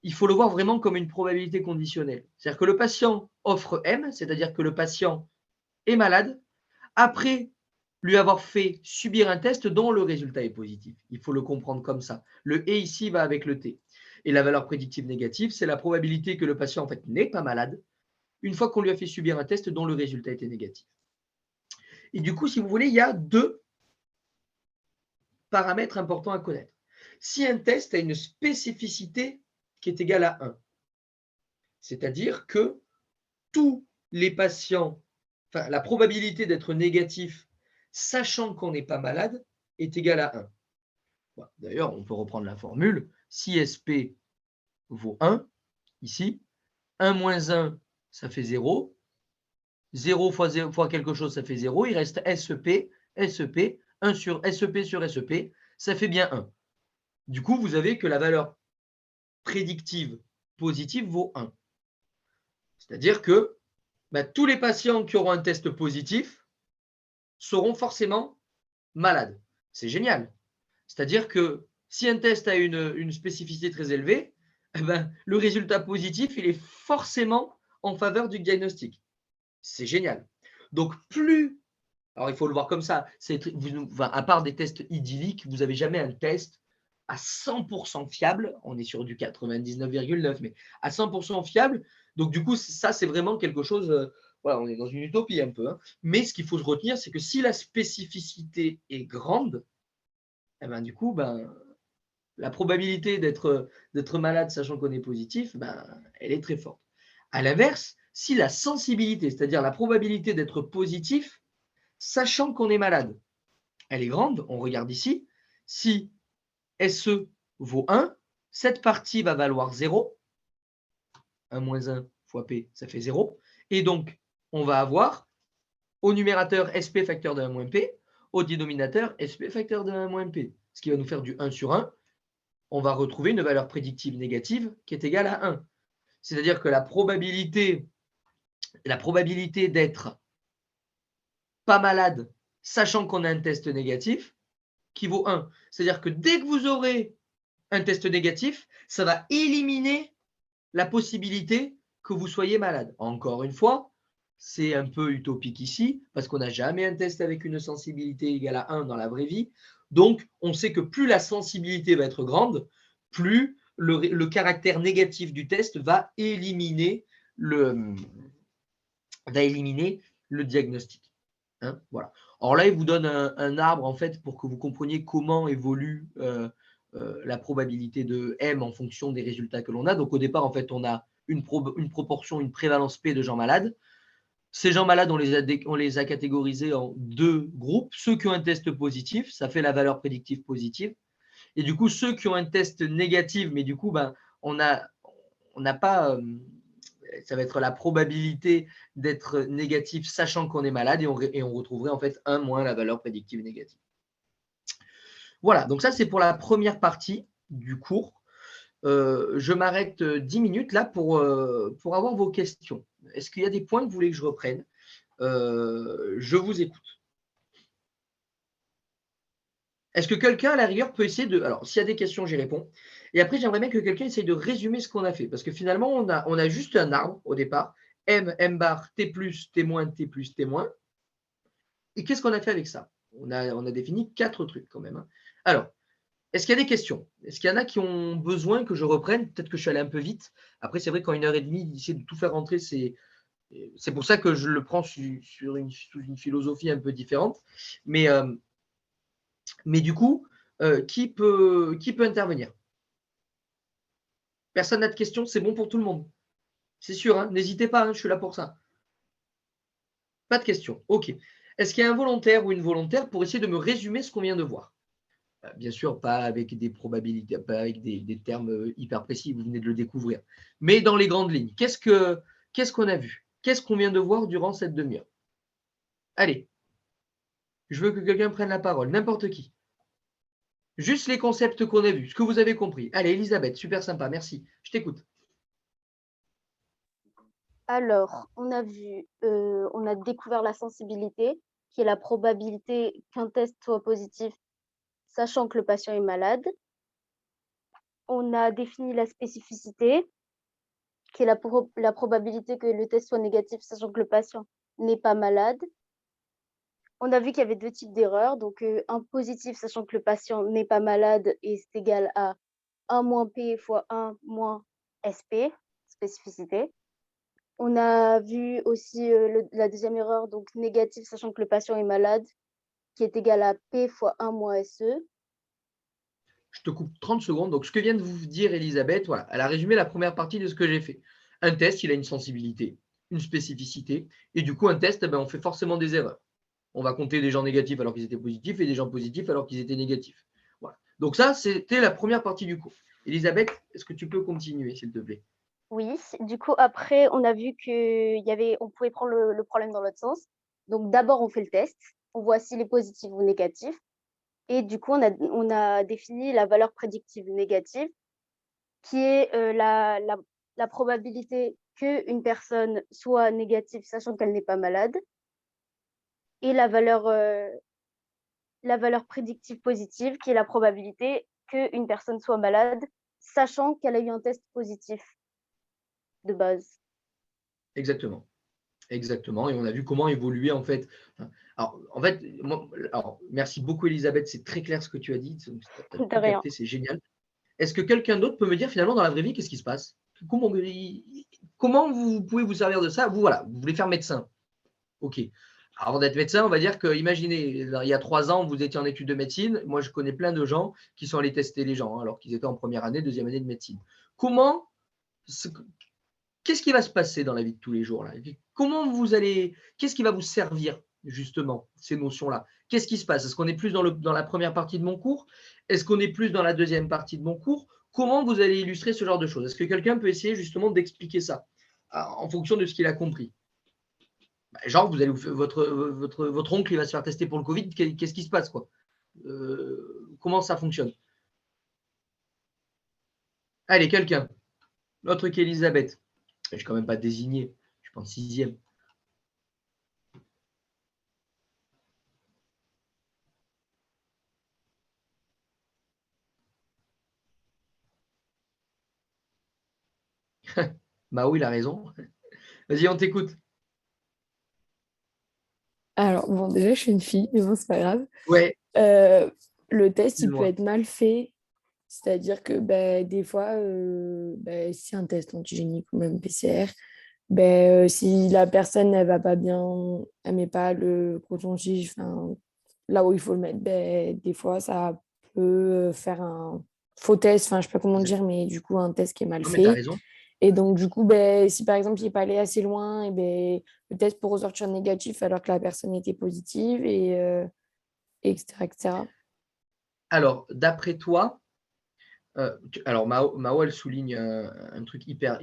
il faut le voir vraiment comme une probabilité conditionnelle. C'est-à-dire que le patient offre M, c'est-à-dire que le patient est malade, après lui avoir fait subir un test dont le résultat est positif. Il faut le comprendre comme ça. Le et ici va avec le T. Et la valeur prédictive négative, c'est la probabilité que le patient en fait n'est pas malade une fois qu'on lui a fait subir un test dont le résultat était négatif. Et du coup, si vous voulez, il y a 2 paramètres importants à connaître. Si un test a une spécificité qui est égale à 1, c'est-à-dire que tous les patients, enfin la probabilité d'être négatif sachant qu'on n'est pas malade est égale à 1. Bon, d'ailleurs, on peut reprendre la formule. Si SP vaut 1, ici, 1 moins 1, ça fait 0. 0 fois quelque chose, ça fait 0. Il reste SEP, 1 sur SEP sur SEP, ça fait bien 1. Du coup, vous avez que la valeur prédictive positive vaut 1. C'est-à-dire que tous les patients qui auront un test positif seront forcément malades. C'est génial. C'est-à-dire que si un test a une spécificité très élevée, le résultat positif, il est forcément en faveur du diagnostic. C'est génial. Donc, alors il faut le voir comme ça, à part des tests idylliques, vous n'avez jamais un test à 100% fiable, on est sur du 99,9, mais à 100% fiable. Donc, du coup, ça, c'est vraiment quelque chose, voilà, on est dans une utopie un peu. Hein. Mais ce qu'il faut se retenir, c'est que si la spécificité est grande, du coup, la probabilité d'être malade sachant qu'on est positif, elle est très forte. À l'inverse, si la sensibilité, c'est-à-dire la probabilité d'être positif, sachant qu'on est malade, elle est grande, on regarde ici, si SE vaut 1, cette partie va valoir 0, 1 moins 1 fois P, ça fait 0, et donc on va avoir au numérateur SP facteur de 1 moins P, au dénominateur SP facteur de 1 moins P, ce qui va nous faire du 1 sur 1, on va retrouver une valeur prédictive négative qui est égale à 1. C'est-à-dire que la probabilité d'être pas malade, sachant qu'on a un test négatif, qui vaut 1. C'est-à-dire que dès que vous aurez un test négatif, ça va éliminer la possibilité que vous soyez malade. Encore une fois, c'est un peu utopique ici, parce qu'on n'a jamais un test avec une sensibilité égale à 1 dans la vraie vie. Donc, on sait que plus la sensibilité va être grande, plus le caractère négatif du test va éliminer le diagnostic. Hein, voilà. Alors là, il vous donne un arbre en fait pour que vous compreniez comment évolue la probabilité de M en fonction des résultats que l'on a. Donc au départ, en fait, on a une proportion, une prévalence P de gens malades. Ces gens malades, on les a catégorisés en 2 groupes. Ceux qui ont un test positif, ça fait la valeur prédictive positive. Et du coup, ceux qui ont un test négatif, mais du coup, ben, on n'a pas, ça va être la probabilité d'être négatif sachant qu'on est malade et on retrouverait en fait 1 moins la valeur prédictive négative. Voilà, donc ça c'est pour la première partie du cours. Je m'arrête 10 minutes là pour avoir vos questions. Est-ce qu'il y a des points que vous voulez que je reprenne? Je vous écoute. Est-ce que quelqu'un, à la rigueur, peut essayer de… Alors, s'il y a des questions, j'y réponds. Et après, j'aimerais bien que quelqu'un essaye de résumer ce qu'on a fait. Parce que finalement, on a juste un arbre au départ. M, M bar, T+, T-, T+, T-. Et qu'est-ce qu'on a fait avec ça? On a défini 4 trucs quand même. Hein. Alors, est-ce qu'il y a des questions? Est-ce qu'il y en a qui ont besoin que je reprenne? Peut-être que je suis allé un peu vite. Après, c'est vrai qu'en 1h30, d'essayer de tout faire rentrer, c'est pour ça que je le prends sous une philosophie un peu différente. Mais du coup, qui peut intervenir? Personne n'a de questions? C'est bon pour tout le monde? C'est sûr, hein, n'hésitez pas, hein, je suis là pour ça. Pas de questions. OK. Est-ce qu'il y a un volontaire ou une volontaire pour essayer de me résumer ce qu'on vient de voir? Bien sûr, pas avec des probabilités, pas avec des termes hyper précis, vous venez de le découvrir. Mais dans les grandes lignes, qu'est-ce qu'on a vu? Qu'est-ce qu'on vient de voir durant cette demi-heure? Allez, je veux que quelqu'un prenne la parole, n'importe qui. Juste les concepts qu'on a vus, ce que vous avez compris. Allez, Elisabeth, super sympa, merci. Je t'écoute. Alors, on a découvert la sensibilité, qui est la probabilité qu'un test soit positif, sachant que le patient est malade. On a défini la spécificité, qui est la probabilité que le test soit négatif, sachant que le patient n'est pas malade. On a vu qu'il y avait 2 types d'erreurs, donc un positif, sachant que le patient n'est pas malade et c'est égal à 1 moins P fois 1 moins SP, spécificité. On a vu aussi la deuxième erreur, donc négatif, sachant que le patient est malade, qui est égal à P fois 1 moins SE. Je te coupe 30 secondes. Donc, ce que vient de vous dire Elisabeth, voilà, elle a résumé la première partie de ce que j'ai fait. Un test, il a une sensibilité, une spécificité. Et du coup, un test, eh ben, on fait forcément des erreurs. On va compter des gens négatifs alors qu'ils étaient positifs et des gens positifs alors qu'ils étaient négatifs. Voilà. Donc ça, c'était la première partie du cours. Elisabeth, est-ce que tu peux continuer, s'il te plaît? Oui, du coup, après, on a vu on pouvait prendre le problème dans l'autre sens. Donc, d'abord, on fait le test, on voit s'il est positif ou négatif. Et du coup, on a défini la valeur prédictive négative, qui est la probabilité qu'une personne soit négative, sachant qu'elle n'est pas malade. Et la valeur prédictive positive, qui est la probabilité qu'une personne soit malade, sachant qu'elle a eu un test positif de base. Exactement. Exactement. Et on a vu comment évoluer en fait. Alors, en fait, merci beaucoup Elisabeth, c'est très clair ce que tu as dit. Tu as De tout rien. capté, c'est génial. Est-ce que quelqu'un d'autre peut me dire finalement dans la vraie vie, qu'est-ce qui se passe? Comment vous pouvez vous servir de ça? Vous, voilà, vous voulez faire médecin. OK. Avant d'être médecin, on va dire que, imaginez, il y a 3 ans, vous étiez en études de médecine. Moi, je connais plein de gens qui sont allés tester les gens, hein, alors qu'ils étaient en première année, deuxième année de médecine. Qu'est-ce qui va se passer dans la vie de tous les jours là? Qu'est-ce qui va vous servir justement, ces notions-là? Qu'est-ce qui se passe? Est-ce qu'on est plus dans la première partie de mon cours? Est-ce qu'on est plus dans la deuxième partie de mon cours? Comment vous allez illustrer ce genre de choses? Est-ce que quelqu'un peut essayer justement d'expliquer ça en fonction de ce qu'il a compris? Genre, votre oncle il va se faire tester pour le Covid, qu'est-ce qui se passe quoi? Comment ça fonctionne? Allez, quelqu'un. L'autre qu'Elisabeth. Je ne suis quand même pas désigné. Je suis pas en sixième. Mao, il a raison. Vas-y, on t'écoute. Alors, bon, déjà, je suis une fille, mais bon, c'est pas grave. Ouais, Le test, il peut excuse-moi. être mal fait. C'est-à-dire que des fois, si un test antigénique ou même PCR, si la personne, elle va pas bien, elle met pas le coton-tige, enfin, là où il faut le mettre, des fois, ça peut faire un faux test, enfin, je sais pas comment dire, mais du coup, un test qui est mal Non, mais tu as fait. raison. Et donc, du coup, si par exemple, il n'est pas allé assez loin, le test peut ressortir négatif alors que la personne était positive, et etc., etc. Alors, d'après toi, alors Mao, elle souligne un truc hyper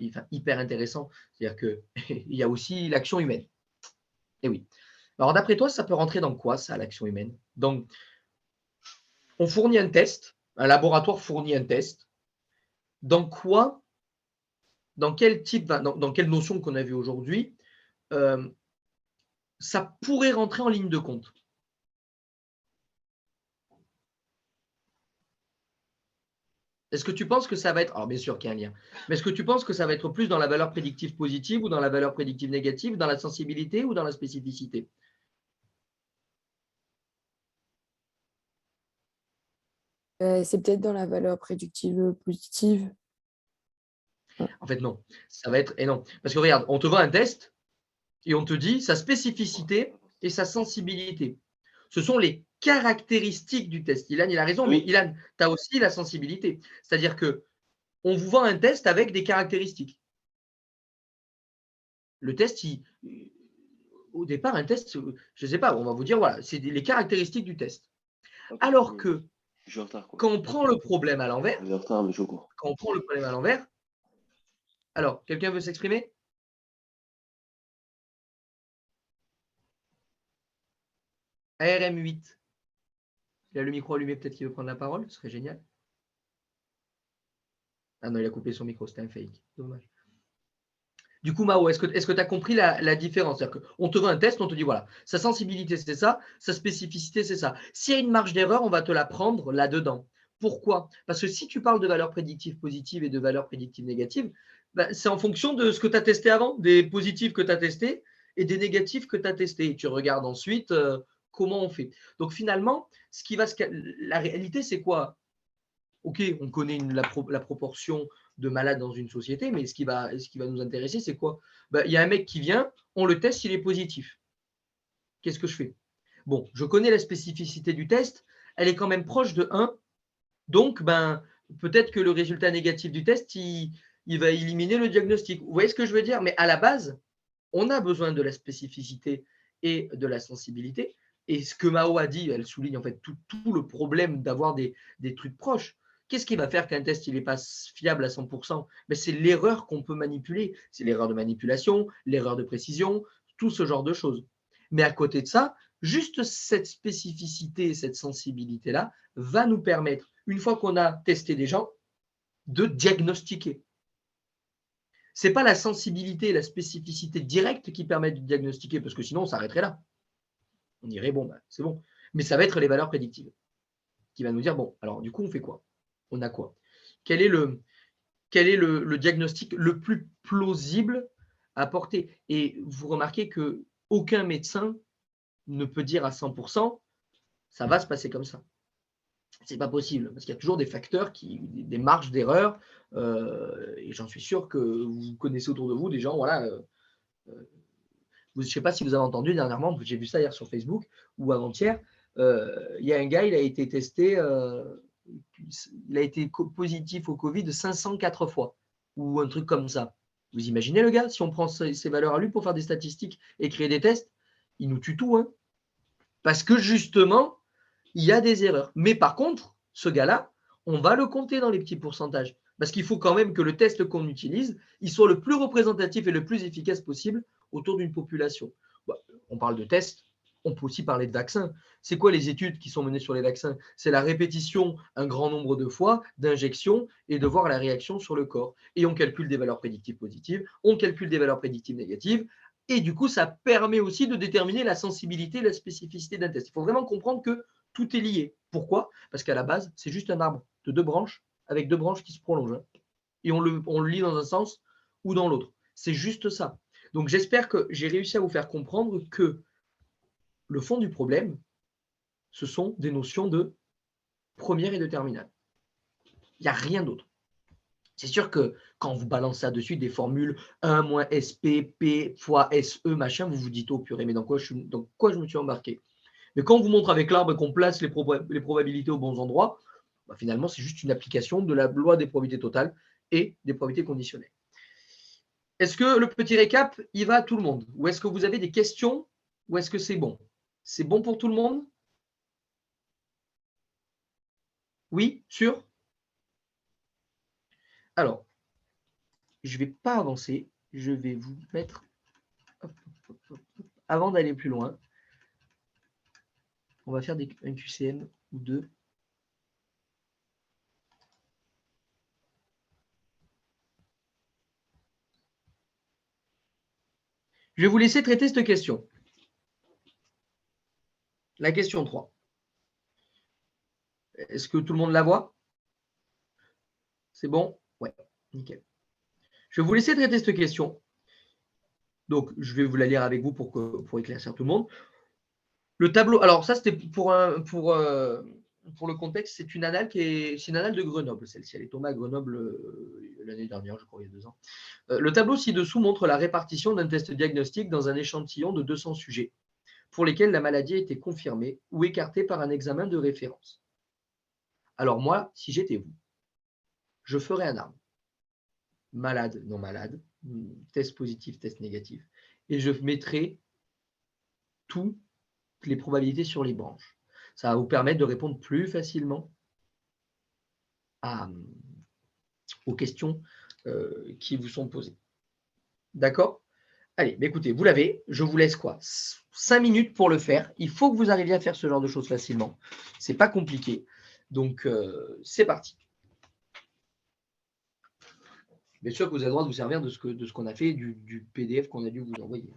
intéressant, c'est-à-dire qu'il y a aussi l'action humaine. Et oui. Alors, d'après toi, ça peut rentrer dans quoi, ça, l'action humaine? Donc, on fournit un test, un laboratoire fournit un test. Dans quoi, dans quel type, dans quelle notion qu'on a vue aujourd'hui, euh, ça pourrait rentrer en ligne de compte? Est-ce que tu penses que ça va être, alors bien sûr qu'il y a un lien, mais est-ce que tu penses que ça va être plus dans la valeur prédictive positive ou dans la valeur prédictive négative, dans la sensibilité ou dans la spécificité? C'est peut-être dans la valeur prédictive positive. En fait, non. Ça va être, et non. Parce que regarde, on te vend un test et on te dit sa spécificité et sa sensibilité. Ce sont les caractéristiques du test. Ilan, il a raison, mais Oui. Ilan, tu as aussi la sensibilité. C'est-à-dire que on vous vend un test avec des caractéristiques. Le test, au départ, un test, je ne sais pas, on va vous dire, voilà, c'est les caractéristiques du test. Alors que Je suis en retard, quoi. quand on prend le problème à l'envers, Je suis en retard, mais je suis au cours. quand on prend le problème à l'envers, alors, quelqu'un veut s'exprimer? ARM8. Il a le micro allumé, peut-être qu'il veut prendre la parole, ce serait génial. Ah non, il a coupé son micro, c'était un fake. Dommage. Du coup, Mao, est-ce que tu as compris la différence? C'est-à-dire qu'on te vend un test, on te dit voilà, sa sensibilité c'est ça, sa spécificité c'est ça. S'il y a une marge d'erreur, on va te la prendre là-dedans. Pourquoi? Parce que si tu parles de valeurs prédictives positives et de valeurs prédictives négatives, c'est en fonction de ce que tu as testé avant, des positifs que tu as testés et des négatifs que tu as testés. Et tu regardes ensuite comment on fait. Donc finalement, la réalité, c'est quoi? Ok, on connaît la proportion de malades dans une société, mais ce qui va nous intéresser, c'est quoi? Il y a un mec qui vient, on le teste, il est positif. Qu'est-ce que je fais? Bon, je connais la spécificité du test, elle est quand même proche de 1, donc peut-être que le résultat négatif du test, il va éliminer le diagnostic. Vous voyez ce que je veux dire? Mais à la base, on a besoin de la spécificité et de la sensibilité. Et ce que Mao a dit, elle souligne en fait tout le problème d'avoir des trucs proches. Qu'est-ce qui va faire qu'un test n'est pas fiable à 100%? C'est l'erreur qu'on peut manipuler. C'est l'erreur de manipulation, l'erreur de précision, tout ce genre de choses. Mais à côté de ça, juste cette spécificité, cette sensibilité-là va nous permettre, une fois qu'on a testé des gens, de diagnostiquer. Ce n'est pas la sensibilité et la spécificité directe qui permettent de diagnostiquer, parce que sinon, on s'arrêterait là. On dirait, bon, c'est bon. Mais ça va être les valeurs prédictives qui va nous dire, bon, alors du coup, on fait quoi? On a quoi? Quel est le diagnostic le plus plausible à porter? Et vous remarquez qu'aucun médecin ne peut dire à 100%, ça va se passer comme ça. C'est pas possible, parce qu'il y a toujours des facteurs, des marges d'erreur, et j'en suis sûr que vous connaissez autour de vous des gens, voilà. Je ne sais pas si vous avez entendu dernièrement, j'ai vu ça hier sur Facebook ou avant-hier, il y a un gars, il a été testé, il a été positif au Covid 504 fois, ou un truc comme ça. Vous imaginez le gars, si on prend ces valeurs à lui pour faire des statistiques et créer des tests, il nous tue tout, hein. Parce que justement, il y a des erreurs. Mais par contre, ce gars-là, on va le compter dans les petits pourcentages. Parce qu'il faut quand même que le test qu'on utilise, il soit le plus représentatif et le plus efficace possible autour d'une population. On parle de tests, on peut aussi parler de vaccins. C'est quoi les études qui sont menées sur les vaccins? C'est la répétition un grand nombre de fois d'injections et de voir la réaction sur le corps. Et on calcule des valeurs prédictives positives, on calcule des valeurs prédictives négatives. Et du coup, ça permet aussi de déterminer la sensibilité et la spécificité d'un test. Il faut vraiment comprendre que tout est lié. Pourquoi? Parce qu'à la base, c'est juste un arbre de 2 branches avec 2 branches qui se prolongent. Et on le lit dans un sens ou dans l'autre. C'est juste ça. Donc, j'espère que j'ai réussi à vous faire comprendre que le fond du problème, ce sont des notions de première et de terminale. Il n'y a rien d'autre. C'est sûr que quand vous balancez là-dessus des formules 1 moins SP, P fois SE, machin, vous vous dites, oh purée, mais dans quoi je me suis embarqué? Mais quand on vous montre avec l'arbre et qu'on place les probabilités aux bons endroits, bah, finalement, c'est juste une application de la loi des probabilités totales et des probabilités conditionnelles. Est-ce que le petit récap, il va à tout le monde? Ou est-ce que vous avez des questions? Ou est-ce que c'est bon? C'est bon pour tout le monde? Oui? Sûr? Alors, je ne vais pas avancer. Je vais vous mettre, avant d'aller plus loin, on va faire un QCM ou deux. Je vais vous laisser traiter cette question. La question 3. Est-ce que tout le monde la voit? C'est bon? Ouais, nickel. Je vais vous laisser traiter cette question. Donc, je vais vous la lire avec vous pour éclaircir tout le monde. Le tableau, alors ça, c'était pour le contexte, c'est une annale de Grenoble, celle-ci. Elle est tombée à Grenoble l'année dernière, je crois, il y a 2 ans. Le tableau ci-dessous montre la répartition d'un test diagnostique dans un échantillon de 200 sujets pour lesquels la maladie a été confirmée ou écartée par un examen de référence. Alors moi, si j'étais vous, je ferais un arbre. Malade, non malade, test positif, test négatif, et je mettrais toutes les probabilités sur les branches. Ça va vous permettre de répondre plus facilement aux questions qui vous sont posées. D'accord? Allez, écoutez, vous l'avez. Je vous laisse quoi? 5 minutes pour le faire. Il faut que vous arriviez à faire ce genre de choses facilement. Ce n'est pas compliqué. Donc, c'est parti. Bien sûr que vous avez le droit de vous servir de ce qu'on a fait, du PDF qu'on a dû vous envoyer.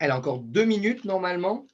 Elle a encore 2 minutes normalement.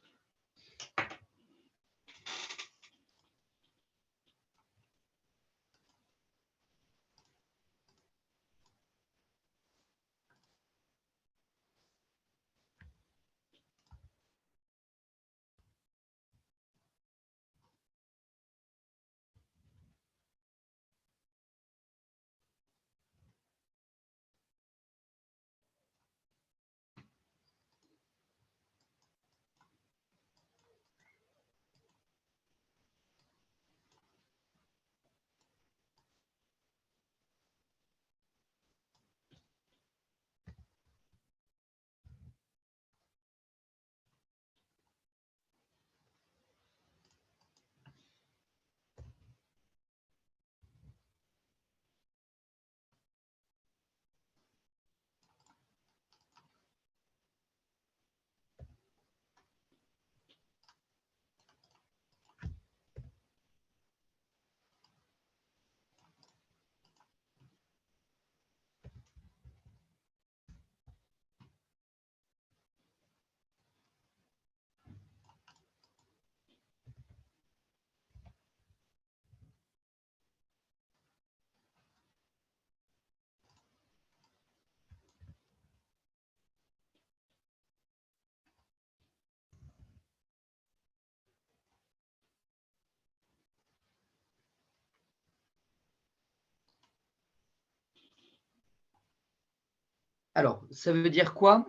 Alors, ça veut dire quoi?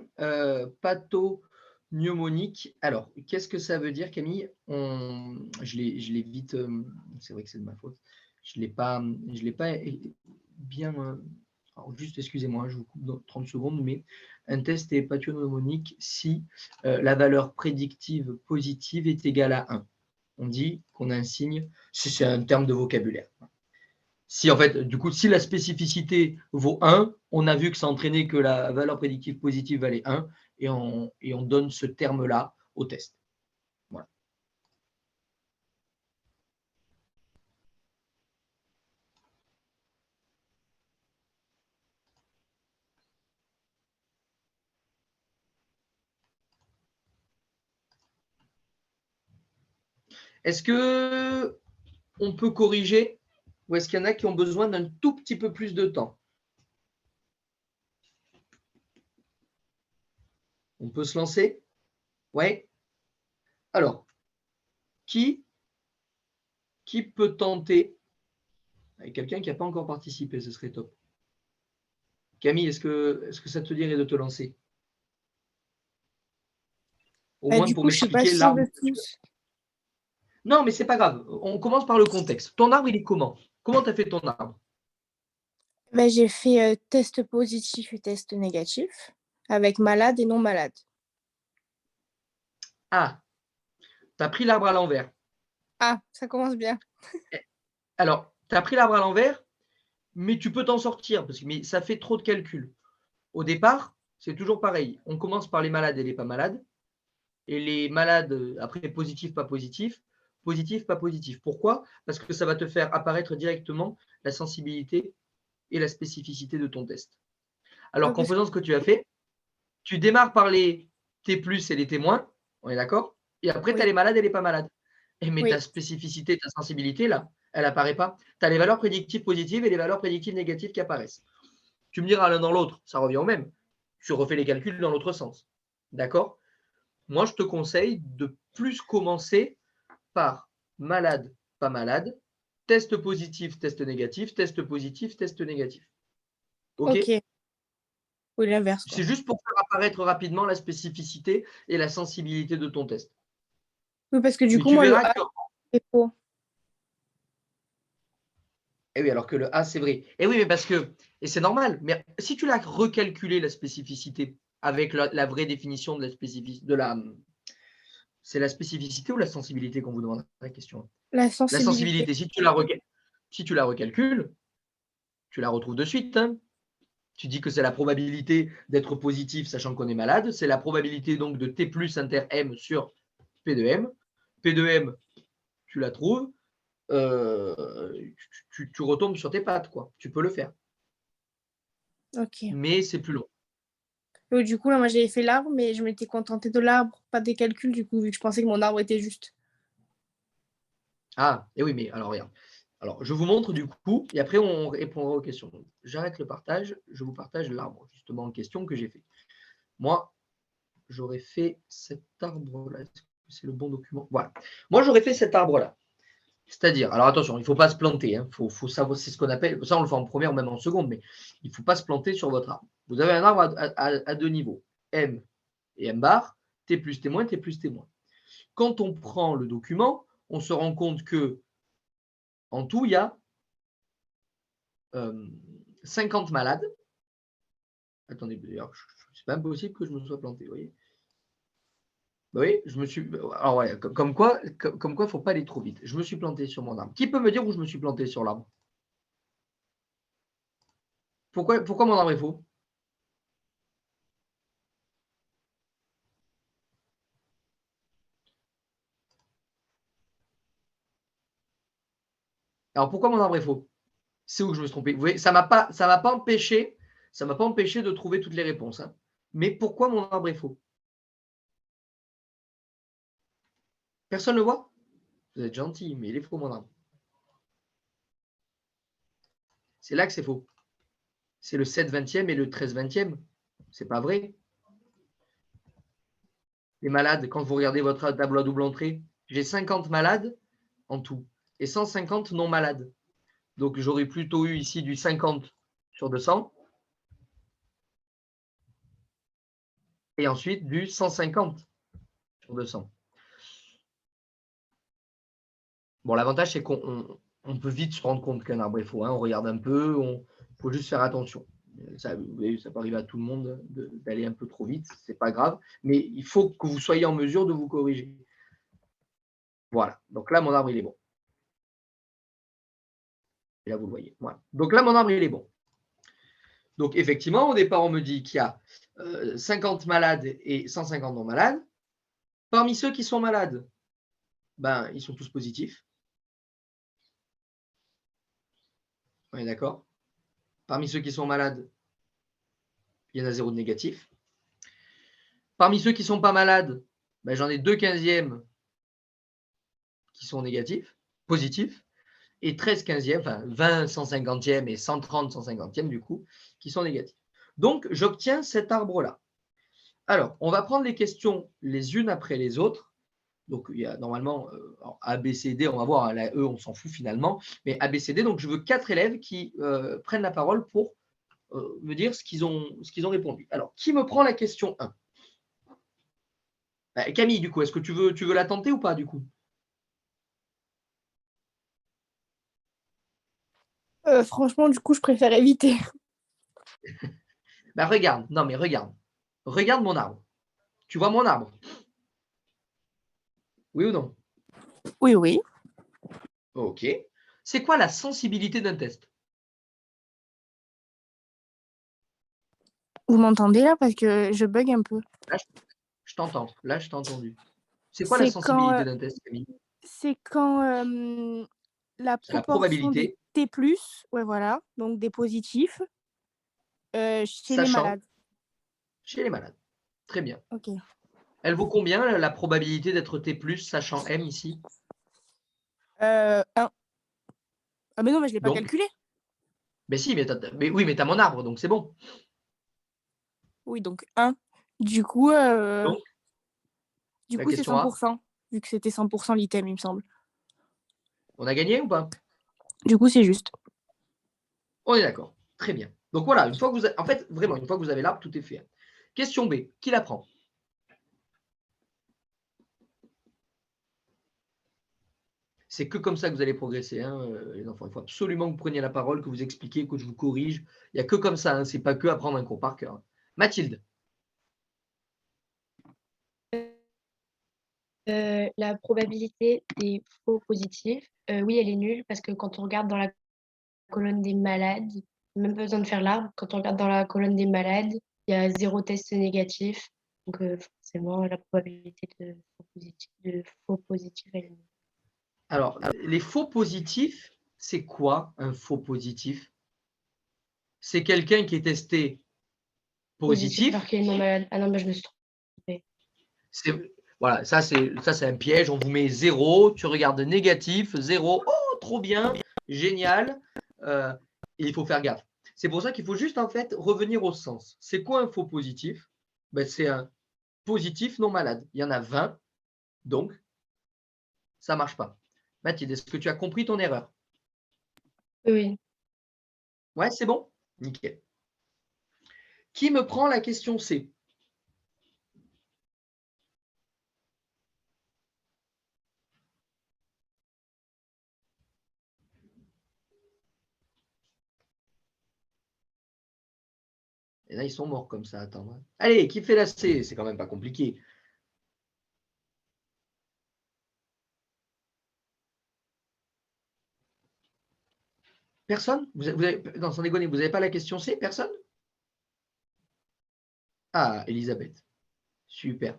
Pathognomonique. Alors, qu'est-ce que ça veut dire, Camille? Je l'ai vite, c'est vrai que c'est de ma faute. Je l'ai pas bien. Alors, juste, excusez-moi, je vous coupe dans 30 secondes, mais un test est pathognomonique si la valeur prédictive positive est égale à 1. On dit qu'on a un signe, c'est un terme de vocabulaire. Si en fait, du coup, si la spécificité vaut 1, on a vu que ça entraînait que la valeur prédictive positive valait 1 et on donne ce terme-là au test. Voilà. Est-ce que on peut corriger ou est-ce qu'il y en a qui ont besoin d'un tout petit peu plus de temps? On peut se lancer? Ouais. Alors, qui peut tenter? Avec quelqu'un qui n'a pas encore participé, ce serait top. Camille, est-ce que ça te dirait de te lancer? Au moins Du pour coup, je suis pas m'expliquer sûre l'arbre. de tous. Non, mais c'est pas grave. On commence par le contexte. Ton arbre, il est comment? Comment tu as fait ton arbre? J'ai fait test positif et test négatif avec malade et non malade. Ah, tu as pris l'arbre à l'envers. Ah, ça commence bien. Alors, tu as pris l'arbre à l'envers, mais tu peux t'en sortir parce que mais ça fait trop de calculs. Au départ, c'est toujours pareil. On commence par les malades et les pas malades. Et les malades, après positif, pas positif, positif, pas positif. Pourquoi? Parce que ça va te faire apparaître directement la sensibilité et la spécificité de ton test. Alors qu'en faisant ce que tu as fait, tu démarres par les T+ et les T-, on est d'accord? Et après, tu as Oui, les malades et les pas malades. Mais ta oui, spécificité, ta sensibilité, là, elle n'apparaît pas. Tu as les valeurs prédictives positives et les valeurs prédictives négatives qui apparaissent. Tu me diras l'un dans l'autre, ça revient au même. Tu refais les calculs dans l'autre sens. D'accord? Moi, je te conseille de plus commencer par malade, pas malade, test positif, test négatif, test positif, test négatif. OK? ok. Oui, l'inverse, quoi. C'est juste pour faire apparaître rapidement la spécificité et la sensibilité de ton test. Oui, parce que du Mais coup, tu moi, le verras A, que. c'est faux. Eh oui, alors que le A, c'est vrai. Eh oui, mais parce que. Et c'est normal. Mais si tu l'as recalculé, la spécificité, avec la vraie définition de la spécificité. C'est la spécificité ou la sensibilité qu'on vous demande la question? La La sensibilité. sensibilité, si tu la recalcules, tu la retrouves de suite. Hein. Tu dis que c'est la probabilité d'être positif, sachant qu'on est malade. C'est la probabilité donc de T+ inter M sur P de M. P de M, tu la trouves. Tu retombes sur tes pattes, quoi. Tu peux le faire. Ok. Mais c'est plus long. Donc, du coup, là, moi, j'avais fait l'arbre, mais je m'étais contentée de l'arbre, pas des calculs, du coup, vu que je pensais que mon arbre était juste. Ah, et oui, mais alors regarde. Alors, je vous montre du coup, et après on répondra aux questions. Donc, j'arrête le partage, je vous partage l'arbre, justement, en question que j'ai fait. Moi, j'aurais fait cet arbre-là. Est-ce que c'est le bon document? Voilà. Moi, j'aurais fait cet arbre-là. C'est-à-dire, alors attention, il ne faut pas se planter. Hein. Faut savoir, c'est ce qu'on appelle, ça on le fait en première ou même en seconde, mais il ne faut pas se planter sur votre arbre. Vous avez un arbre à deux niveaux, M et M bar, T plus T moins, T plus T moins. Quand on prend le document, on se rend compte que en tout, il y a 50 malades. Attendez, d'ailleurs, c'est pas impossible que je me sois planté, vous voyez. Oui, je me suis. Alors ouais, comme quoi, il ne faut pas aller trop vite. Je me suis planté sur mon arbre. Qui peut me dire où je me suis planté sur l'arbre? Pourquoi mon arbre est faux? Alors pourquoi mon arbre est faux? C'est où que je me suis trompé. Vous voyez, ça m'a pas empêché, de trouver toutes les réponses. Hein. Mais pourquoi mon arbre est faux? Personne ne le voit? Vous êtes gentil, mais il est faux mon arbre. C'est là que c'est faux. C'est le 7/20e et le 13/20e. C'est pas vrai. Les malades, quand vous regardez votre tableau à double entrée, j'ai 50 malades en tout et 150 non malades. Donc j'aurais plutôt eu ici du 50 sur 200 et ensuite du 150 sur 200. Bon, l'avantage, c'est qu'on peut vite se rendre compte qu'un arbre est faux. Hein. On regarde un peu, il faut juste faire attention. Ça, ça peut arriver à tout le monde d'aller un peu trop vite, ce n'est pas grave, mais il faut que vous soyez en mesure de vous corriger. Voilà, donc là, mon arbre, il est bon. Et là, vous le voyez. Voilà. Donc là, mon arbre, il est bon. Donc effectivement, au départ, on me dit qu'il y a 50 malades et 150 non malades. Parmi ceux qui sont malades, ben, ils sont tous positifs. On est d'accord? Parmi ceux qui sont malades, il y en a 0 de négatif. Parmi ceux qui ne sont pas malades, ben, j'en ai 2/15 qui sont négatifs, positifs, et 13/15, enfin 20 150e et 130 150e du coup, qui sont négatifs. Donc, j'obtiens cet arbre-là. Alors, on va prendre les questions les unes après les autres. Donc, il y a normalement A, B, C, D, on va voir, la E, on s'en fout finalement, mais A, B, C, D, donc je veux 4 élèves qui prennent la parole pour me dire ce qu'ils ont répondu. Alors, qui me prend la question 1? Camille, du coup, est-ce que tu veux la tenter ou pas, du coup? Franchement, du coup, je préfère éviter. Regarde, non mais regarde. Regarde mon arbre. Tu vois mon arbre? Oui ou non? Oui, oui. Ok. C'est quoi la sensibilité d'un test? Vous m'entendez là parce que je bug un peu. Là, je t'entends. Là, je t'ai entendu. C'est quoi la C'est sensibilité d'un test, Camille? quand la C'est la proportion des probabilité, T+, ouais, voilà, donc des positifs, chez les sachant malades. chez les malades. Très bien. Ok. Elle vaut combien la probabilité d'être T+, sachant M ici? 1. Ah mais non, mais je l'ai pas Donc, calculé. mais si, mais oui, mais tu as mon arbre, donc c'est bon. Oui, donc 1. Du coup, Donc, la c'est question A, 100%, vu que c'était 100% l'item, il me semble. on a gagné ou pas? Du coup, c'est juste. On est d'accord. Très bien. Donc voilà, une fois que vous avez, en fait, vraiment, une fois que vous avez l'arbre, tout est fait. Question B, qui la prend? C'est que comme ça que vous allez progresser, hein, les enfants. Il faut absolument que vous preniez la parole, que vous expliquiez, que je vous corrige. Il n'y a que comme ça, hein, c'est pas que apprendre un cours par cœur. Mathilde. La probabilité des faux positifs, oui, elle est nulle parce que quand on regarde dans la colonne des malades, même pas besoin de faire l'arbre, quand on regarde dans la colonne des malades, il y a 0 test négatif. Donc forcément, la probabilité de faux positif, elle est nulle. Alors, les faux positifs, c'est quoi un faux positif? C'est quelqu'un qui est testé positif. alors qu'il est non malade. Ah non, bah, je me suis trompée. Voilà, ça c'est un piège. On vous met 0, tu regardes négatif, 0, oh, trop bien, génial. Et il faut faire gaffe. C'est pour ça qu'il faut juste en fait revenir au sens. C'est quoi un faux positif? Ben, c'est un positif non malade. Il y en a 20, donc ça ne marche pas. Mathilde, est-ce que tu as compris ton erreur? Oui. Ouais, c'est bon? Nickel. Qui me prend la question C? Et là, ils sont morts comme ça, attends. Allez, qui fait la C? C'est quand même pas compliqué. Personne? Non, sans déconner, vous n'avez pas la question C? Personne? Ah, Elisabeth. Super.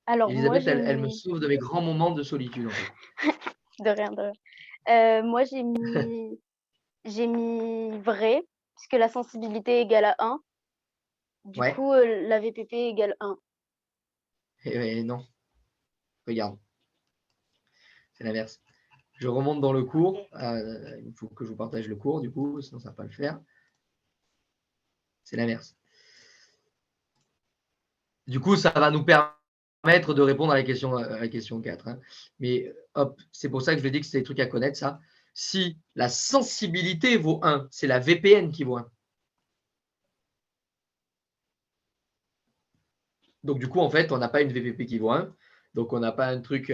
Alors, moi, Elisabeth, j'ai elle me mis… sauve de mes grands moments de solitude, en fait. De rien, de rien. Moi, j'ai mis vrai, puisque la sensibilité égale à 1. Du Ouais. coup, la VPP égale 1. Et non. Regarde. C'est l'inverse. Je remonte dans le cours. Il faut que je vous partage le cours, du coup, sinon ça ne va pas le faire. C'est l'inverse. Du coup, ça va nous permettre de répondre à la question 4. Hein. Mais hop, c'est pour ça que je vous ai dit que c'est des trucs à connaître, ça. Si la sensibilité vaut 1, c'est la VPN qui vaut 1. Donc, du coup, en fait, on n'a pas une VPP qui vaut 1. Donc, on n'a pas un truc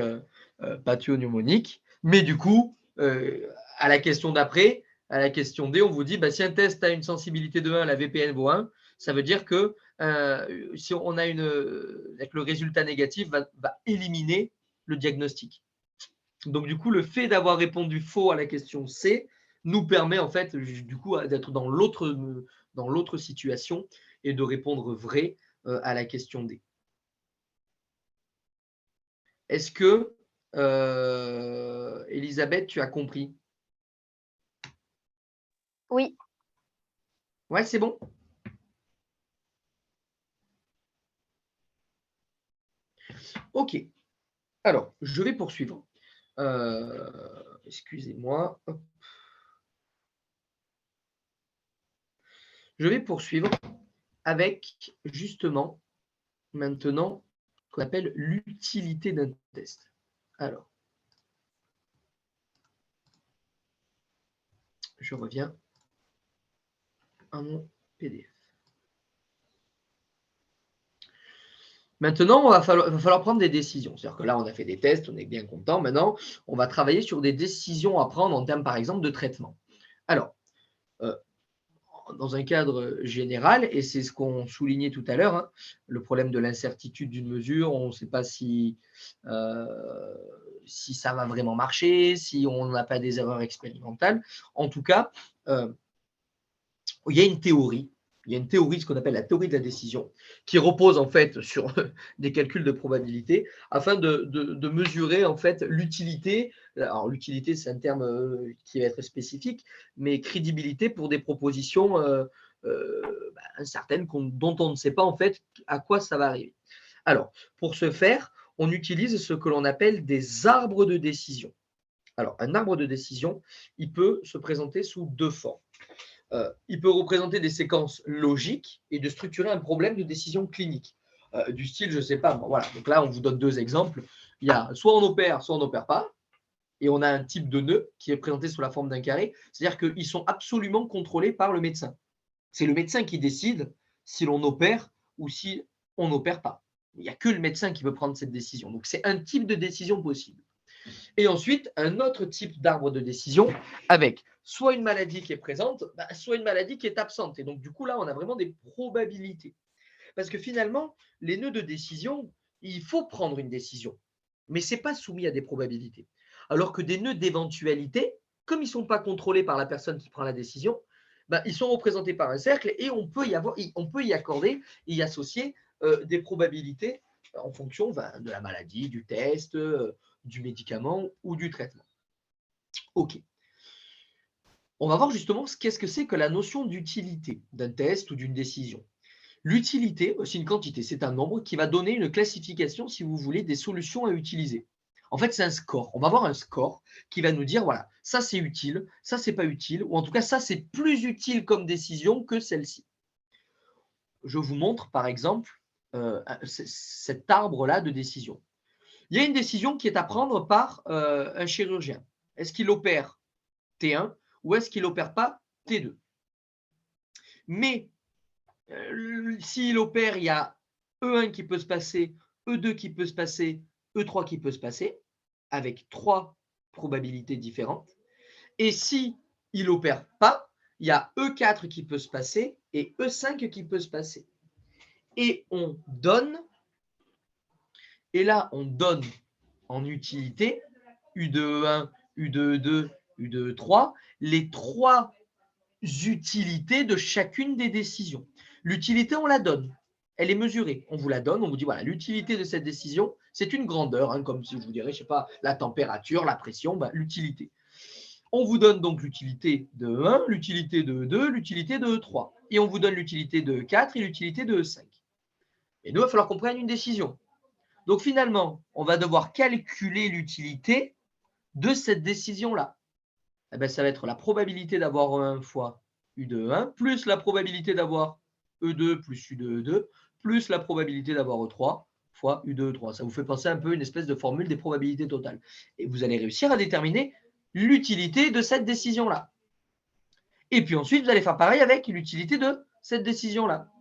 pathognomonique. Mais du coup, à la question d'après, à la question D, on vous dit, bah, si un test a une sensibilité de 1, la VPN vaut 1, ça veut dire que si on a le résultat négatif va éliminer le diagnostic. Donc, du coup, le fait d'avoir répondu faux à la question C nous permet en fait, du coup, d'être dans l'autre situation et de répondre vrai à la question D. Est-ce que, Elisabeth, tu as compris? Oui. Ouais, c'est bon? Ok. Alors, je vais poursuivre. Excusez-moi. Je vais poursuivre avec justement maintenant ce qu'on appelle l'utilité d'un test. Alors, je reviens à mon PDF. Maintenant, il va falloir prendre des décisions. C'est-à-dire que là, on a fait des tests, on est bien content. Maintenant, on va travailler sur des décisions à prendre en termes, par exemple, de traitement. Alors, dans un cadre général, et c'est ce qu'on soulignait tout à l'heure, hein, le problème de l'incertitude d'une mesure, on ne sait pas si ça va vraiment marcher, si on n'a pas des erreurs expérimentales. En tout cas, il y a une théorie. Il y a une théorie, ce qu'on appelle la théorie de la décision, qui repose en fait sur des calculs de probabilité afin de mesurer en fait l'utilité. Alors l'utilité, c'est un terme qui va être spécifique, mais crédibilité pour des propositions certaines dont on ne sait pas en fait à quoi ça va arriver. Alors, pour ce faire, on utilise ce que l'on appelle des arbres de décision. Alors, un arbre de décision, il peut se présenter sous deux formes. Il peut représenter des séquences logiques et de structurer un problème de décision clinique. Du style, je ne sais pas, bon, voilà. Donc là, on vous donne deux exemples. Il y a soit on n'opère pas, et on a un type de nœud qui est présenté sous la forme d'un carré, c'est-à-dire qu'ils sont absolument contrôlés par le médecin. C'est le médecin qui décide si l'on opère ou si on n'opère pas. Il n'y a que le médecin qui peut prendre cette décision. Donc, c'est un type de décision possible. Et ensuite, un autre type d'arbre de décision avec soit une maladie qui est présente, soit une maladie qui est absente. Et donc, du coup, là, on a vraiment des probabilités. Parce que finalement, les nœuds de décision, il faut prendre une décision. Mais ce n'est pas soumis à des probabilités. Alors que des nœuds d'éventualité, comme ils ne sont pas contrôlés par la personne qui prend la décision, ils sont représentés par un cercle et on peut y accorder et y associer des probabilités en fonction de la maladie, du test, du médicament ou du traitement. OK. on va voir justement qu'est-ce que c'est que la notion d'utilité d'un test ou d'une décision. L'utilité, c'est une quantité, c'est un nombre qui va donner une classification, si vous voulez, des solutions à utiliser. En fait, c'est un score. On va avoir un score qui va nous dire, voilà, ça c'est utile, ça c'est pas utile, ou en tout cas, ça c'est plus utile comme décision que celle-ci. Je vous montre, par exemple, cet arbre-là de décision. Il y a une décision qui est à prendre par un chirurgien. Est-ce qu'il opère T1 ou est-ce qu'il n'opère pas T2? Mais s'il opère, il y a E1 qui peut se passer, E2 qui peut se passer, E3 qui peut se passer, avec 3 probabilités différentes. Et si il n'opère pas, il y a E4 qui peut se passer et E5 qui peut se passer. Et on donne, et là on donne en utilité U2E1, U2E2, U2E3, les 3 utilités de chacune des décisions. L'utilité, on la donne. Elle est mesurée. On vous la donne, on vous dit, voilà, l'utilité de cette décision, c'est une grandeur, hein, comme si je vous dirais, je ne sais pas, la température, la pression, l'utilité. On vous donne donc l'utilité de E1, l'utilité de E2, l'utilité de E3. Et on vous donne l'utilité de E4 et l'utilité de E5. Et nous, il va falloir qu'on prenne une décision. Donc finalement, on va devoir calculer l'utilité de cette décision-là. Eh bien, ça va être la probabilité d'avoir E1 fois U2E1 plus la probabilité d'avoir E2 plus U2E2 plus la probabilité d'avoir E3 fois U2E3. Ça vous fait penser un peu à une espèce de formule des probabilités totales. Et vous allez réussir à déterminer l'utilité de cette décision-là. Et puis ensuite, vous allez faire pareil avec l'utilité de cette décision-là.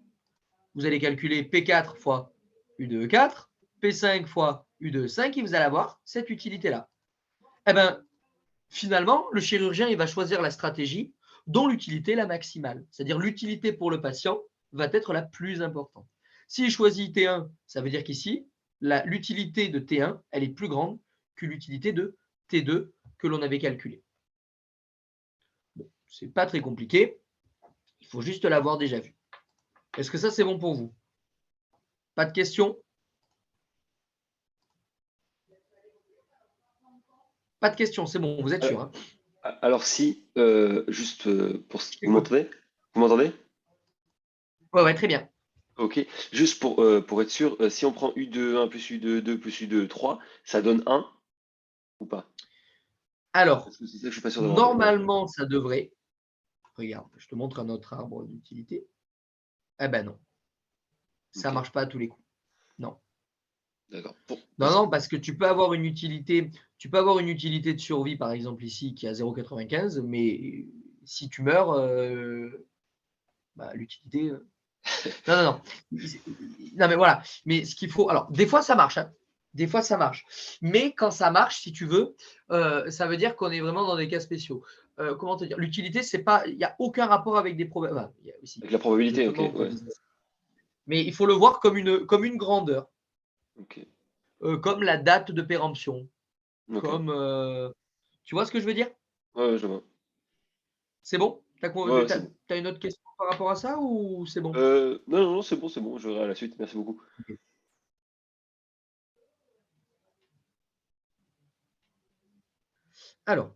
Vous allez calculer P4 fois U2E4, P5 fois U2E5 et vous allez avoir cette utilité-là. Eh bien, finalement, le chirurgien il va choisir la stratégie dont l'utilité est la maximale. C'est-à-dire l'utilité pour le patient va être la plus importante. S'il choisit T1, ça veut dire qu'ici, l'utilité de T1, elle est plus grande que l'utilité de T2 que l'on avait calculée. Bon, ce n'est pas très compliqué. Il faut juste l'avoir déjà vu. Est-ce que ça, c'est bon pour vous? Pas de questions? Pas de questions, c'est bon, vous êtes sûr, hein? Alors si, juste pour... Vous m'entendez? Vous m'entendez? Ouais, très bien. Ok. Juste pour être sûr, si on prend U2-1 plus U2-2 plus U2-3, ça donne 1 ou pas? Alors, Parce que c'est ça que je suis pas sûr d'avoir. normalement, ça devrait. Regarde, je te montre un autre arbre d'utilité. Eh ben non. Ça ne marche pas à tous les coups. Non. D'accord. Non, parce que tu peux avoir une utilité, de survie, par exemple, ici, qui est à 0,95, mais si tu meurs, l'utilité. Non. Non, mais voilà. Mais ce qu'il faut. Alors, des fois, ça marche. Hein. Des fois, ça marche. Mais quand ça marche, si tu veux, ça veut dire qu'on est vraiment dans des cas spéciaux. Comment te dire? L'utilité, c'est pas. Il n'y a aucun rapport avec des problèmes. Enfin, il y a aussi, avec la probabilité, ok. justement, Ouais. mais il faut le voir comme une grandeur. Ok. Comme la date de péremption. Ok. Comme. Tu vois ce que je veux dire? Ouais, je vois. C'est bon? Ouais, c'est bon. T'as une autre question par rapport à ça ou c'est bon? Non, c'est bon, je verrai à la suite. Merci beaucoup. Ok. Alors,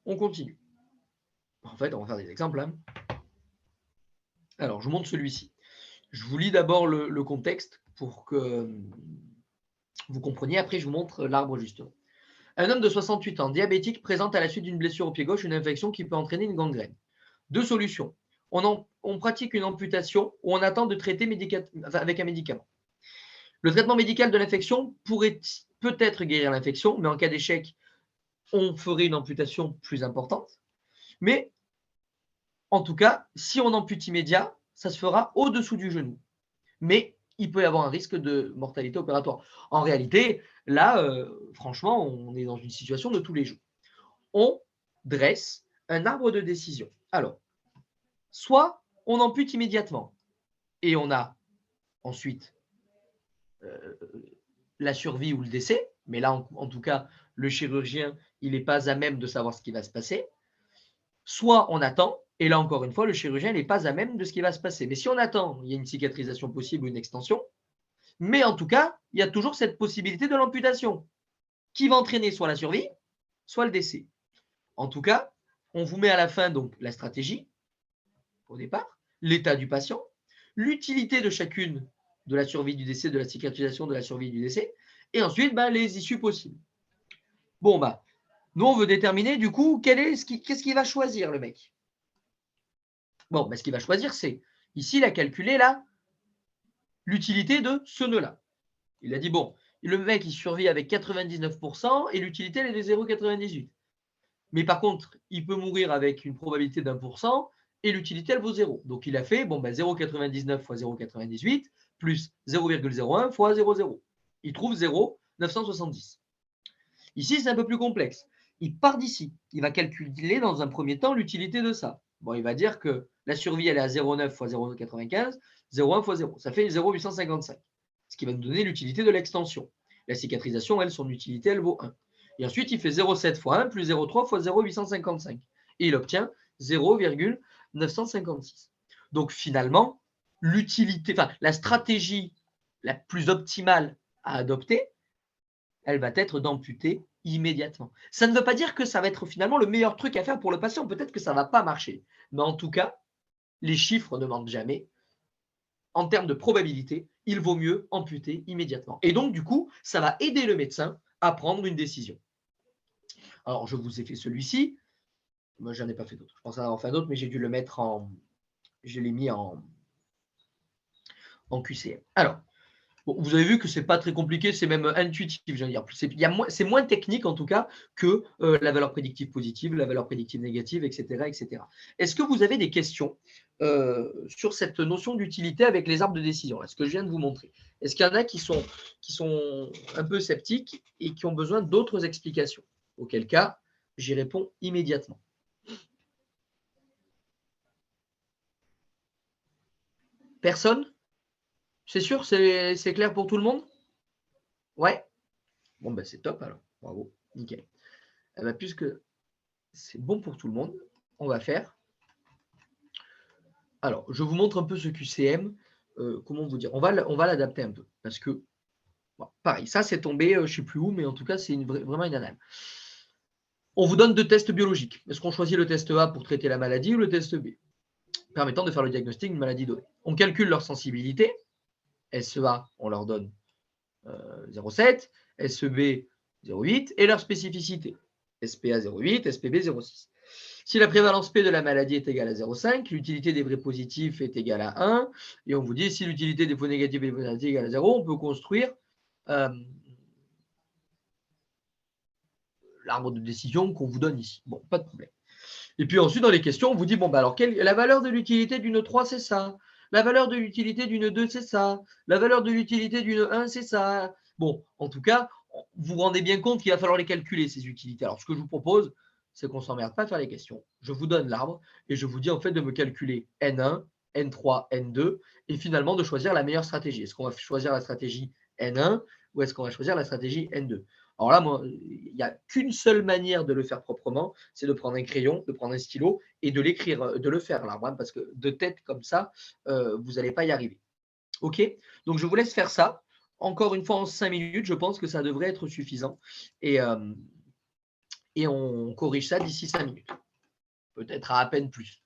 on continue. En fait, on va faire des exemples. Hein. Alors, je vous montre celui-ci. Je vous lis d'abord le contexte pour que vous compreniez. Après, je vous montre l'arbre justement. Un homme de 68 ans, diabétique, présente à la suite d'une blessure au pied gauche une infection qui peut entraîner une gangrène. Deux solutions. On pratique une amputation ou on attend de traiter avec un médicament. Le traitement médical de l'infection pourrait peut-être guérir l'infection, mais en cas d'échec, on ferait une amputation plus importante. Mais en tout cas, si on ampute immédiat, ça se fera au-dessous du genou. Mais il peut y avoir un risque de mortalité opératoire. En réalité, là, franchement, on est dans une situation de tous les jours. On dresse un arbre de décision. Alors, soit on ampute immédiatement et on a ensuite la survie ou le décès, mais là, en tout cas, le chirurgien, il n'est pas à même de savoir ce qui va se passer. Soit on attend, et là, encore une fois, le chirurgien n'est pas à même de ce qui va se passer. Mais si on attend, il y a une cicatrisation possible ou une extension. Mais en tout cas, il y a toujours cette possibilité de l'amputation qui va entraîner soit la survie, soit le décès. En tout cas, on vous met à la fin donc la stratégie au départ, l'état du patient, l'utilité de chacune de la survie du décès, de la cicatrisation, de la survie du décès, et ensuite les issues possibles. Bon, nous, on veut déterminer du coup qu'est-ce qu'il va choisir le mec. Bon, ce qu'il va choisir, c'est ici, il a calculé là l'utilité de ce nœud-là. Il a dit, bon, le mec, il survit avec 99% et l'utilité, elle est de 0,98. Mais par contre, il peut mourir avec une probabilité d'1% et l'utilité, elle vaut 0. Donc, il a fait 0,99 fois 0,98 plus 0,01 fois 0,0. Il trouve 0,970. Ici, c'est un peu plus complexe. Il part d'ici. Il va calculer dans un premier temps l'utilité de ça. Bon, il va dire que la survie, elle est à 0,9 fois 0,95, 0,1 fois 0. Ça fait 0,855. Ce qui va nous donner l'utilité de l'extension. La cicatrisation, elle, son utilité, elle vaut 1. Et ensuite, il fait 0,7 fois 1 plus 0,3 fois 0,855. Et il obtient 0,956. Donc finalement, la stratégie la plus optimale à adopter, elle va être d'amputer immédiatement. Ça ne veut pas dire que ça va être finalement le meilleur truc à faire pour le patient. Peut-être que ça ne va pas marcher. Mais en tout cas, les chiffres ne mentent jamais. En termes de probabilité, il vaut mieux amputer immédiatement. Et donc, du coup, ça va aider le médecin à prendre une décision. Alors, je vous ai fait celui-ci. Moi, je n'en ai pas fait d'autres. Je pense en avoir fait d'autres, mais j'ai dû le mettre je l'ai mis en QCM. Alors, bon, vous avez vu que ce n'est pas très compliqué, c'est même intuitif, je veux dire. C'est moins technique en tout cas que la valeur prédictive positive, la valeur prédictive négative, etc. etc. Est-ce que vous avez des questions sur cette notion d'utilité avec les arbres de décision, là, ce que je viens de vous montrer? Est-ce qu'il y en a qui sont un peu sceptiques et qui ont besoin d'autres explications? Auquel cas, j'y réponds immédiatement. Personne? C'est sûr, c'est clair pour tout le monde? Ouais? Bon, c'est top alors. Bravo, nickel. Puisque c'est bon pour tout le monde, on va faire. Alors, je vous montre un peu ce QCM. Comment vous dire? On va l'adapter un peu. Parce que, pareil, ça c'est tombé, je ne sais plus où, mais en tout cas, c'est vraiment une analyse. On vous donne 2 tests biologiques. Est-ce qu'on choisit le test A pour traiter la maladie ou le test B? Permettant de faire le diagnostic d'une maladie donnée. On calcule leur sensibilité. SEA, on leur donne 0,7, SEB 0,8 et leur spécificité. SPA 0,8, SPB 0,6. Si la prévalence P de la maladie est égale à 0,5, l'utilité des vrais positifs est égale à 1, et on vous dit si l'utilité des faux négatifs et des faux négatifs est égale à 0, on peut construire l'arbre de décision qu'on vous donne ici. Bon, pas de problème. Et puis ensuite, dans les questions, on vous dit, alors, la valeur de l'utilité d'une 3, c'est ça. La valeur de l'utilité d'une 2, c'est ça. La valeur de l'utilité d'une 1, c'est ça. Bon, en tout cas, vous vous rendez bien compte qu'il va falloir les calculer, ces utilités. Alors, ce que je vous propose, c'est qu'on ne s'emmerde pas à faire les questions. Je vous donne l'arbre et je vous dis en fait de me calculer N1, N3, N2 et finalement de choisir la meilleure stratégie. Est-ce qu'on va choisir la stratégie N1 ou est-ce qu'on va choisir la stratégie N2? Alors là, il n'y a qu'une seule manière de le faire proprement, c'est de prendre un crayon, de prendre un stylo et de l'écrire, de le faire l'arbre, parce que de tête comme ça, vous n'allez pas y arriver. OK? Donc, je vous laisse faire ça. Encore une fois, en 5 minutes, je pense que ça devrait être suffisant. Et on corrige ça d'ici 5 minutes. Peut-être à peine plus.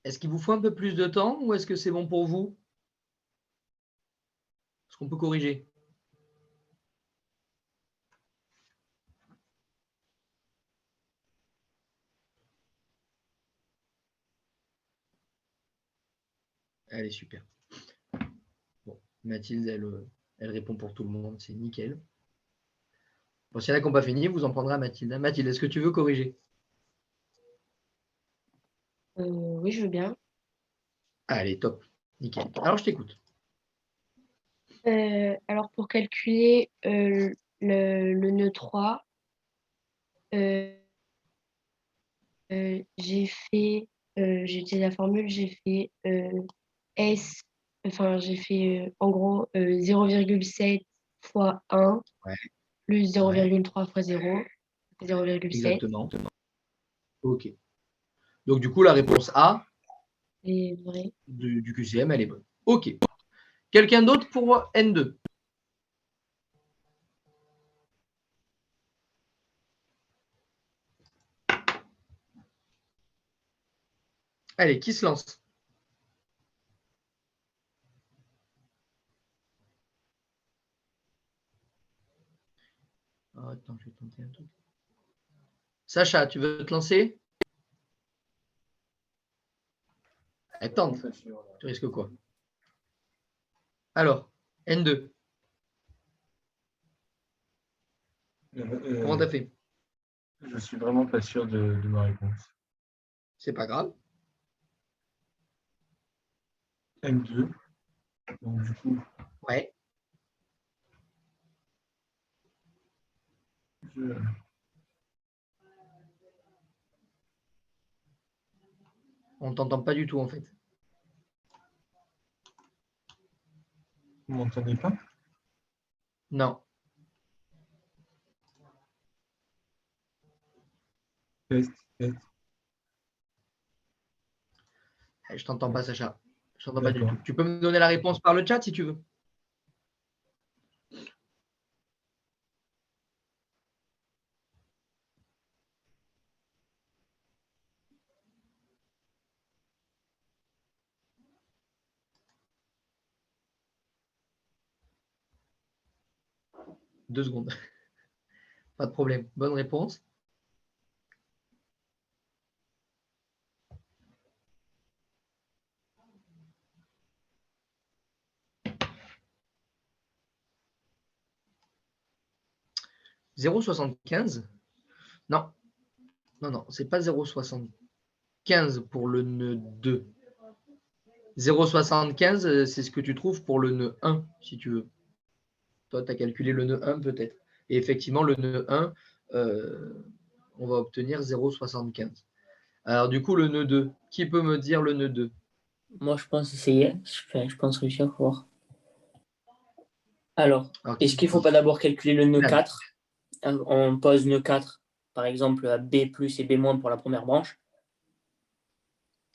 Est-ce qu'il vous faut un peu plus de temps ou est-ce que c'est bon pour vous? Est-ce qu'on peut corriger? Allez, super. Bon, Mathilde, elle répond pour tout le monde, c'est nickel. Bon, s'il y en a qui n'ont pas fini, vous en prendrez à Mathilde. Mathilde, est-ce que tu veux corriger? Oui, je veux bien. Allez, top. Nickel. Alors, je t'écoute. Alors, pour calculer le nœud 3, j'ai utilisé la formule, j'ai fait S, enfin, j'ai fait en gros 0,7 fois 1 Ouais, plus ouais, 0,3 fois 0, 0,7. exactement. OK. Donc, du coup, la réponse A C'est vrai. du QCM, elle est bonne. OK. Quelqu'un d'autre pour N2? Allez, qui se lance? Oh, attends, je vais tenter un truc. Sacha, tu veux te lancer? Attends, tu risques quoi? Alors, N2, comment t'as fait? Je suis vraiment pas sûr de ma réponse. C'est pas grave. M2, donc du coup, Ouais. je... On t'entend pas du tout en fait. Vous m'entendez pas? Non. Test, test. Je t'entends pas, Sacha. Je t'entends pas du D'accord. tout. Tu peux me donner la réponse par le chat si tu veux. Deux secondes. Pas de problème. Bonne réponse. « 0,75 ». Non. Non, non, c'est pas 0,75 pour le nœud 2. 0,75, c'est ce que tu trouves pour le nœud 1, si tu veux. Toi, tu as calculé le nœud 1 peut-être. Et effectivement, le nœud 1, on va obtenir 0,75. Alors, du coup, le nœud 2. Qui peut me dire le nœud 2? Moi, je pense essayer. Je pense réussir à voir. Alors, est-ce qu'il ne faut pas d'abord calculer le nœud 4? On pose nœud 4, par exemple, à B plus et B moins pour la première branche.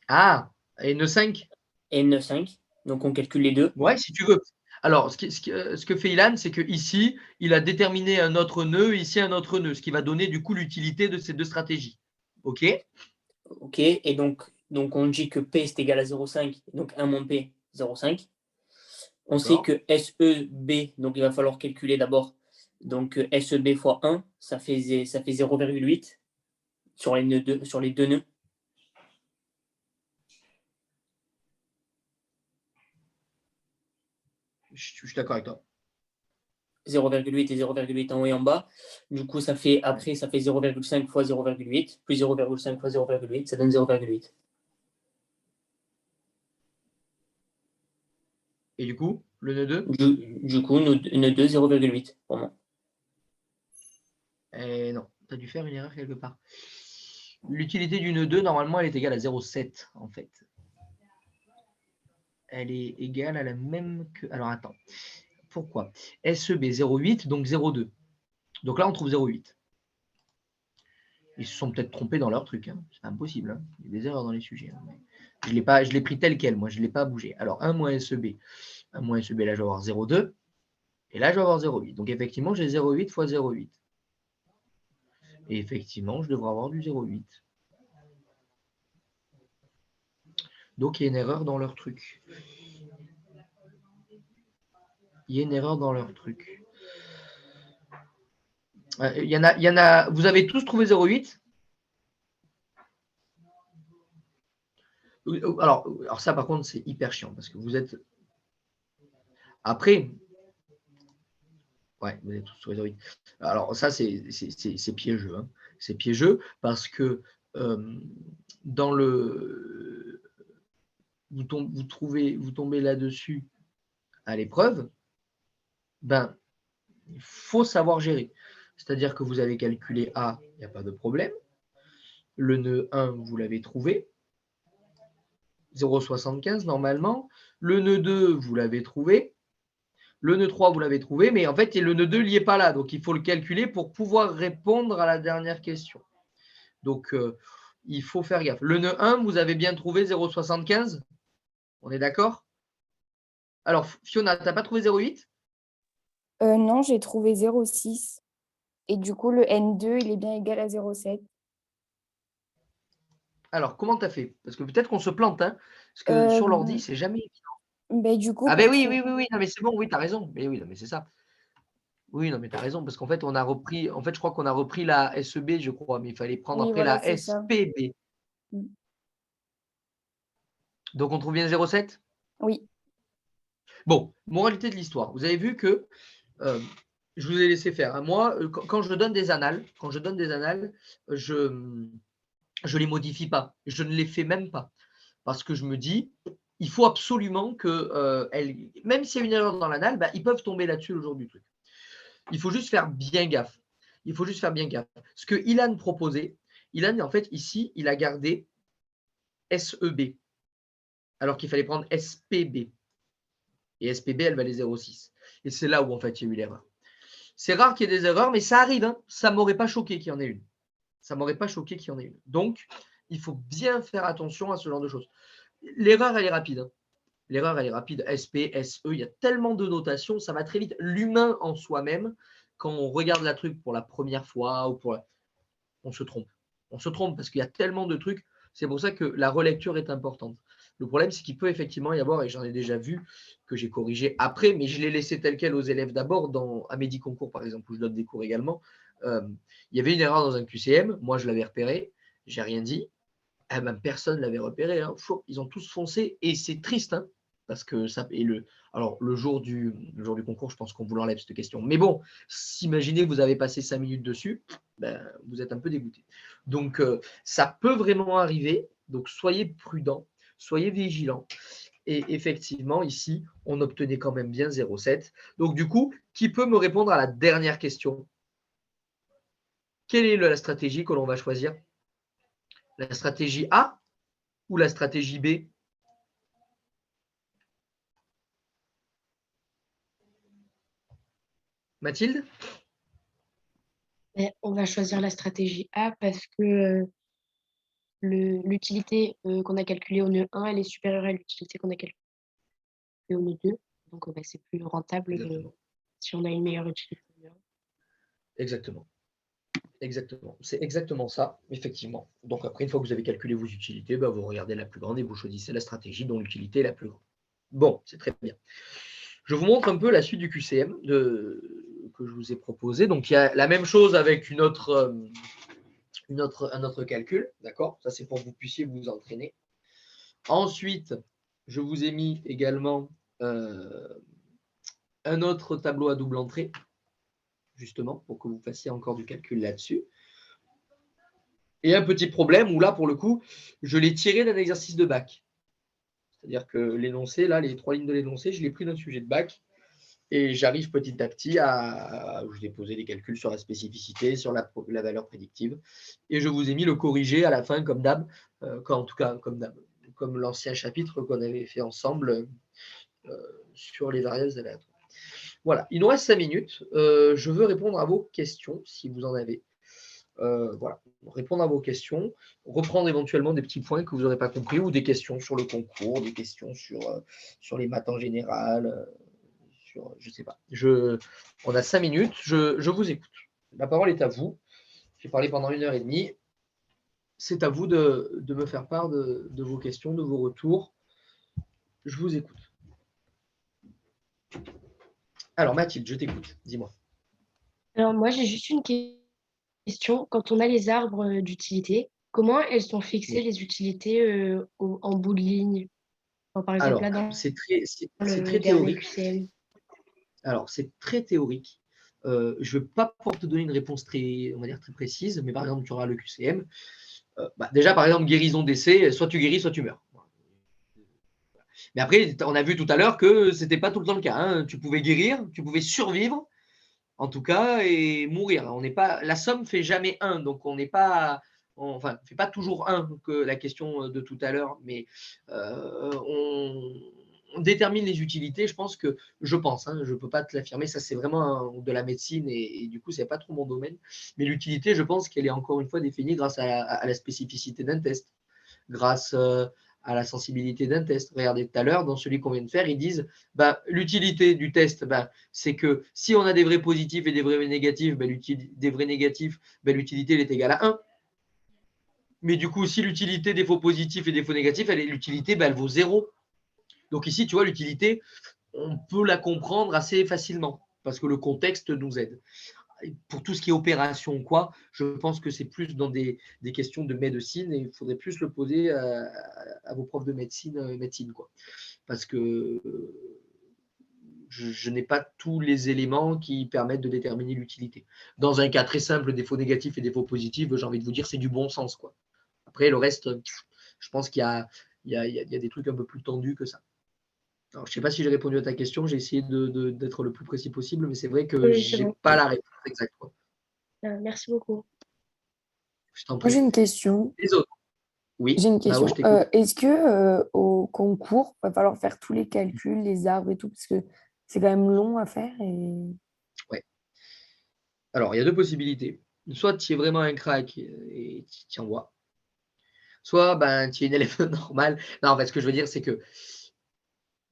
Ah, et nœud 5? Et nœud 5. Donc, on calcule les deux. Ouais, si tu veux. Alors, ce que fait Ilan, c'est qu'ici, il a déterminé un autre nœud, ici un autre nœud, ce qui va donner du coup l'utilité de ces deux stratégies. OK? OK. Et donc on dit que P c'est égal à 0,5. Donc 1 moins P, 0,5. On sait que SEB, donc il va falloir calculer d'abord. Donc SEB fois 1, ça fait 0,8 sur les deux nœuds. Je suis d'accord avec toi. 0,8 et 0,8 en haut et en bas. Du coup, ça fait 0,5 fois 0,8, plus 0,5 fois 0,8, ça donne 0,8. Et du coup, le nœud 2? Du coup, nœud 2, 0,8 pour moi. Eh non, tu as dû faire une erreur quelque part. L'utilité du nœud 2, normalement, elle est égale à 0,7 en fait. Elle est égale à la même que… Alors, attends. Pourquoi? SEB 0,8, donc 0,2. Donc là, on trouve 0,8. Ils se sont peut-être trompés dans leur truc. Hein. C'est impossible. Hein. Il y a des erreurs dans les sujets. Hein. Je l'ai pris tel quel. Moi, je ne l'ai pas bougé. Alors, 1 moins SEB. 1 moins SEB, là, je vais avoir 0,2. Et là, je vais avoir 0,8. Donc, effectivement, j'ai 0,8 fois 0,8. Et effectivement, je devrais avoir du 0,8. Donc, il y a une erreur dans leur truc. Il y a une erreur dans leur truc. Il y en a, vous avez tous trouvé 0,8? Alors ça, par contre, c'est hyper chiant parce que vous êtes. Après, ouais, vous êtes tous trouvé 0,8. Alors ça, c'est piégeux. Hein. C'est piégeux parce que dans le. Vous tombez là-dessus à l'épreuve, ben, il faut savoir gérer. C'est-à-dire que vous avez calculé A, il n'y a pas de problème. Le nœud 1, vous l'avez trouvé. 0,75 normalement. Le nœud 2, vous l'avez trouvé. Le nœud 3, vous l'avez trouvé. Mais en fait, le nœud 2, il n'y est pas là. Donc, il faut le calculer pour pouvoir répondre à la dernière question. Donc, il faut faire gaffe. Le nœud 1, vous avez bien trouvé 0,75? On est d'accord? Alors, Fiona, tu n'as pas trouvé 0,8? Non, j'ai trouvé 0,6. Et du coup, le N2, il est bien égal à 0,7. Alors, comment tu as fait? Parce que peut-être qu'on se plante. Hein, parce que sur l'ordi, c'est jamais évident. Ben, du coup, Ah ben pour oui, trouver- oui, oui, oui. Non, mais c'est bon, oui, tu as raison. Mais oui, non, mais c'est ça. Oui, non, mais tu as raison. Parce qu'en fait, on a repris. En fait, je crois qu'on a repris la SEB, je crois. Mais il fallait prendre Oui, après voilà, la c'est ça. SPB. Mm. Donc, on trouve bien 0,7? Oui. Bon, moralité de l'histoire. Vous avez vu que je vous ai laissé faire. Hein. Moi, quand je donne des annales, je ne les modifie pas. Je ne les fais même pas. Parce que je me dis, il faut absolument que, même s'il y a une erreur dans l'annale, bah, ils peuvent tomber là-dessus le jour du truc. Il faut juste faire bien gaffe. Il faut juste faire bien gaffe. Ce que Ilan proposait, Ilan, en fait, ici, il a gardé SEB, alors qu'il fallait prendre SPB. Et SPB, elle valait 0,6. Et c'est là où, en fait, il y a eu l'erreur. C'est rare qu'il y ait des erreurs, mais ça arrive. Hein. Ça ne m'aurait pas choqué qu'il y en ait une. Ça ne m'aurait pas choqué qu'il y en ait une. Donc, il faut bien faire attention à ce genre de choses. L'erreur, elle est rapide. Hein. L'erreur, elle est rapide. SP, SE, il y a tellement de notations, ça va très vite. L'humain en soi-même, quand on regarde la truc pour la première fois, on se trompe. On se trompe parce qu'il y a tellement de trucs. C'est pour ça que la relecture est importante. Le problème, c'est qu'il peut effectivement y avoir, et j'en ai déjà vu, que j'ai corrigé après, mais je l'ai laissé tel quel aux élèves d'abord, à Medi Concours par exemple, où je donne des cours également. Il y avait une erreur dans un QCM, moi je l'avais repéré, j'ai rien dit. Eh ben, personne ne l'avait repéré. Hein. Ils ont tous foncé et c'est triste. Hein, parce que ça. Alors, le jour du concours, je pense qu'on vous l'enlève cette question. Mais bon, imaginez que vous avez passé 5 minutes dessus, ben, vous êtes un peu dégoûté. Donc, ça peut vraiment arriver. Donc, soyez prudents, soyez vigilants. Et effectivement, ici, on obtenait quand même bien 0,7. Donc, du coup, qui peut me répondre à la dernière question? Quelle est la stratégie que l'on va choisir? La stratégie A ou la stratégie B? Mathilde? On va choisir la stratégie A parce que l'utilité qu'on a calculée au nœud 1, elle est supérieure à l'utilité qu'on a calculée au nœud 2. Donc, c'est plus rentable si on a une meilleure utilité. Exactement. Exactement. C'est exactement ça, effectivement. Donc après, une fois que vous avez calculé vos utilités, bah, vous regardez la plus grande et vous choisissez la stratégie dont l'utilité est la plus grande. Bon, c'est très bien. Je vous montre un peu la suite du QCM que je vous ai proposé. Donc il y a la même chose avec un autre calcul. D'accord? Ça, c'est pour que vous puissiez vous entraîner. Ensuite, je vous ai mis également un autre tableau à double entrée, justement, pour que vous fassiez encore du calcul là-dessus. Et un petit problème où là, pour le coup, je l'ai tiré d'un exercice de bac. C'est-à-dire que l'énoncé, là, les 3 lignes de l'énoncé, je l'ai pris d'un sujet de bac et j'arrive petit à petit je vais poser des calculs sur la spécificité, sur la valeur prédictive. Et je vous ai mis le corrigé à la fin, comme d'hab, en tout cas, comme d'hab, comme l'ancien chapitre qu'on avait fait ensemble sur les variables aléatoires. Voilà, il nous reste 5 minutes. Je veux répondre à vos questions, si vous en avez. Voilà, répondre à vos questions, reprendre éventuellement des petits points que vous n'aurez pas compris ou des questions sur le concours, des questions sur les maths en général, je ne sais pas. On a 5 minutes, je vous écoute. La parole est à vous. J'ai parlé pendant 1h30. c'est à vous de me faire part de vos questions, de vos retours. Je vous écoute. Alors, Mathilde, je t'écoute. Dis-moi. Alors moi, j'ai juste une question. Quand on a les arbres d'utilité, comment elles sont fixées les utilités en bout de ligne? Enfin, par exemple, Alors, là, dans c'est très le dernier théorique. QCM. Alors, c'est très théorique. Je ne vais pas pouvoir te donner une réponse très, on va dire, très précise, mais par exemple, tu auras le QCM. Déjà, par exemple, guérison d'essai, soit tu guéris, soit tu meurs. Mais après, on a vu tout à l'heure que ce n'était pas tout le temps le cas, hein. Tu pouvais guérir, tu pouvais survivre, en tout cas, et mourir. On n'est pas, la somme ne fait jamais 1, donc on n'est pas, enfin, ne fait pas toujours 1, que la question de tout à l'heure, mais on détermine les utilités. Je pense, je ne peux pas te l'affirmer, ça c'est vraiment de la médecine et du coup, ce n'est pas trop mon domaine. Mais l'utilité, je pense qu'elle est encore une fois définie grâce à la spécificité d'un test, grâce à la sensibilité d'un test. Regardez tout à l'heure, dans celui qu'on vient de faire, ils disent l'utilité du test, c'est que si on a des vrais positifs et des vrais négatifs, des vrais négatifs, l'utilité elle est égale à 1. Mais du coup, si l'utilité des faux positifs et des faux négatifs, l'utilité elle vaut 0. Donc ici, tu vois, l'utilité, on peut la comprendre assez facilement parce que le contexte nous aide. Pour tout ce qui est opération, quoi, je pense que c'est plus dans des questions de médecine et il faudrait plus le poser à vos profs de médecine, quoi. Parce que je n'ai pas tous les éléments qui permettent de déterminer l'utilité. Dans un cas très simple, des faux négatifs et des faux positifs, j'ai envie de vous dire, c'est du bon sens, quoi. Après, le reste, je pense qu'il y a des trucs un peu plus tendus que ça. Alors, je ne sais pas si j'ai répondu à ta question, j'ai essayé d'être le plus précis possible, mais c'est vrai que Oui, je c'est n'ai bon. pas la réponse exacte, quoi. Merci beaucoup. Je t'en Moi, j'ai prie. une question. Les autres? Oui, J'ai une Mao, je question. t'écoute. Est-ce que au concours, il va falloir faire tous les calculs, les arbres et tout, parce que c'est quand même long à faire et... Ouais. Alors, il y a deux possibilités. Soit tu es vraiment un crack et tu envoies. Soit tu es une élève normale. Non, en fait, ce que je veux dire, c'est que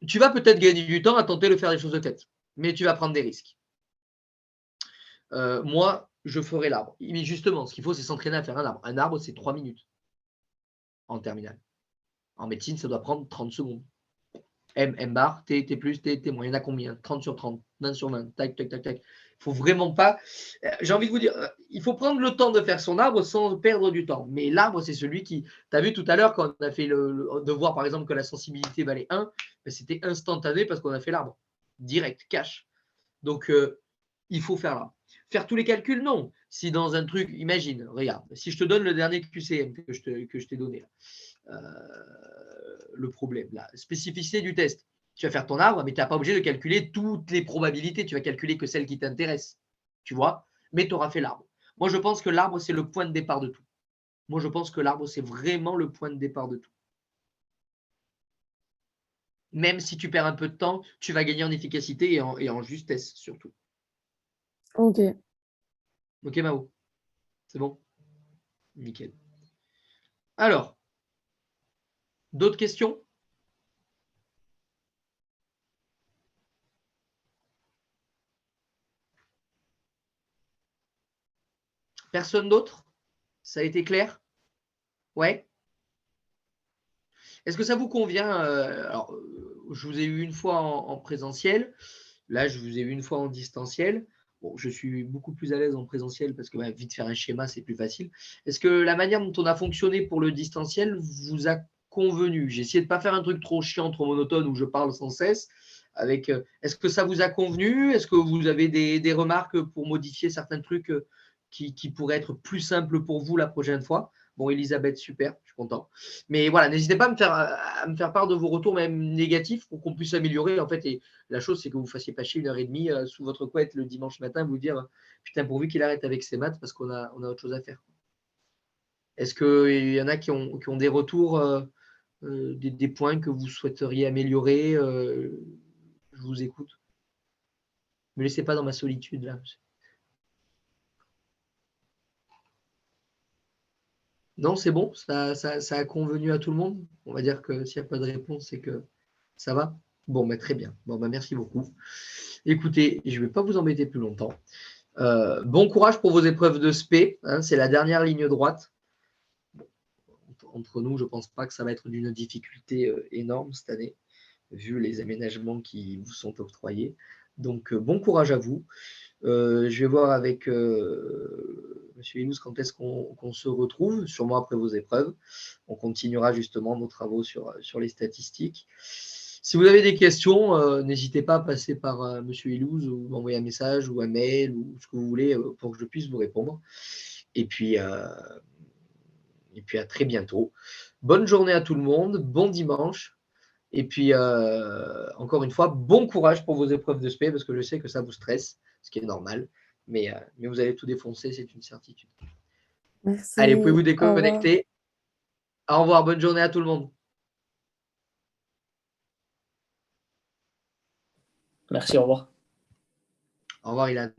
tu vas peut-être gagner du temps à tenter de faire des choses de tête, mais tu vas prendre des risques. Moi, je ferai l'arbre. Mais justement, ce qu'il faut, c'est s'entraîner à faire un arbre. Un arbre, c'est 3 minutes en terminale. En médecine, ça doit prendre 30 secondes. M bar, T plus, T moins. Il y en a combien? 30 sur 30, 20 sur 20. Tac, tac, tac, tac. Il faut vraiment pas. J'ai envie de vous dire, il faut prendre le temps de faire son arbre sans perdre du temps. Mais l'arbre, c'est celui qui. Tu as vu tout à l'heure, quand on a fait de voir par exemple que la sensibilité valait 1, c'était instantané parce qu'on a fait l'arbre. Direct, cash. Donc, il faut faire l'arbre. Faire tous les calculs, non. Si dans un truc, imagine, regarde, si je te donne le dernier QCM que je t'ai donné, le problème, la spécificité du test, tu vas faire ton arbre, mais tu n'es pas obligé de calculer toutes les probabilités, tu vas calculer que celles qui t'intéressent, tu vois, mais tu auras fait l'arbre. Moi, je pense que l'arbre, c'est le point de départ de tout. Moi, je pense que l'arbre, c'est vraiment le point de départ de tout. Même si tu perds un peu de temps, tu vas gagner en efficacité et en justesse, surtout. Ok. Ok, Mao? C'est bon? Nickel. Alors, d'autres questions? Personne d'autre? Ça a été clair? Ouais? Est-ce que ça vous convient? Alors, je vous ai eu une fois en présentiel. Là, je vous ai eu une fois en distanciel. Bon, je suis beaucoup plus à l'aise en présentiel parce que vite faire un schéma, c'est plus facile. Est-ce que la manière dont on a fonctionné pour le distanciel vous a convenu? J'ai essayé de ne pas faire un truc trop chiant, trop monotone où je parle sans cesse. Est-ce que ça vous a convenu? Est-ce que vous avez des remarques pour modifier certains trucs qui pourraient être plus simples pour vous la prochaine fois? Bon, Elisabeth, super, je suis content. Mais voilà, n'hésitez pas à me faire part de vos retours, même négatifs, pour qu'on puisse améliorer. En fait, et la chose, c'est que vous ne fassiez pas chier 1h30 sous votre couette le dimanche matin, vous dire putain, pourvu qu'il arrête avec ses maths parce qu'on a autre chose à faire. Est-ce qu'il y en a qui ont des retours, des points que vous souhaiteriez améliorer? Je vous écoute. Ne me laissez pas dans ma solitude là. Non, c'est bon, ça a convenu à tout le monde. On va dire que s'il n'y a pas de réponse, c'est que ça va. Bon, très bien. Bon, merci beaucoup. Écoutez, je ne vais pas vous embêter plus longtemps. Bon courage pour vos épreuves de spé, hein, c'est la dernière ligne droite. entre nous, je ne pense pas que ça va être d'une difficulté énorme cette année, vu les aménagements qui vous sont octroyés. Donc, bon courage à vous. Je vais voir avec Monsieur Ilous quand est-ce qu'on se retrouve, sûrement après vos épreuves. On continuera justement nos travaux sur les statistiques. Si vous avez des questions, n'hésitez pas à passer par Monsieur Ilous ou m'envoyer un message ou un mail ou ce que vous voulez pour que je puisse vous répondre. Et puis à très bientôt. Bonne journée à tout le monde, bon dimanche. Et puis, encore une fois, bon courage pour vos épreuves de SP, parce que je sais que ça vous stresse, ce qui est normal. Mais vous allez tout défoncer, c'est une certitude. Merci. Allez, vous pouvez vous Au revoir. déconnecter. Au revoir, bonne journée à tout le monde. Merci, au revoir. Au revoir, Ilan.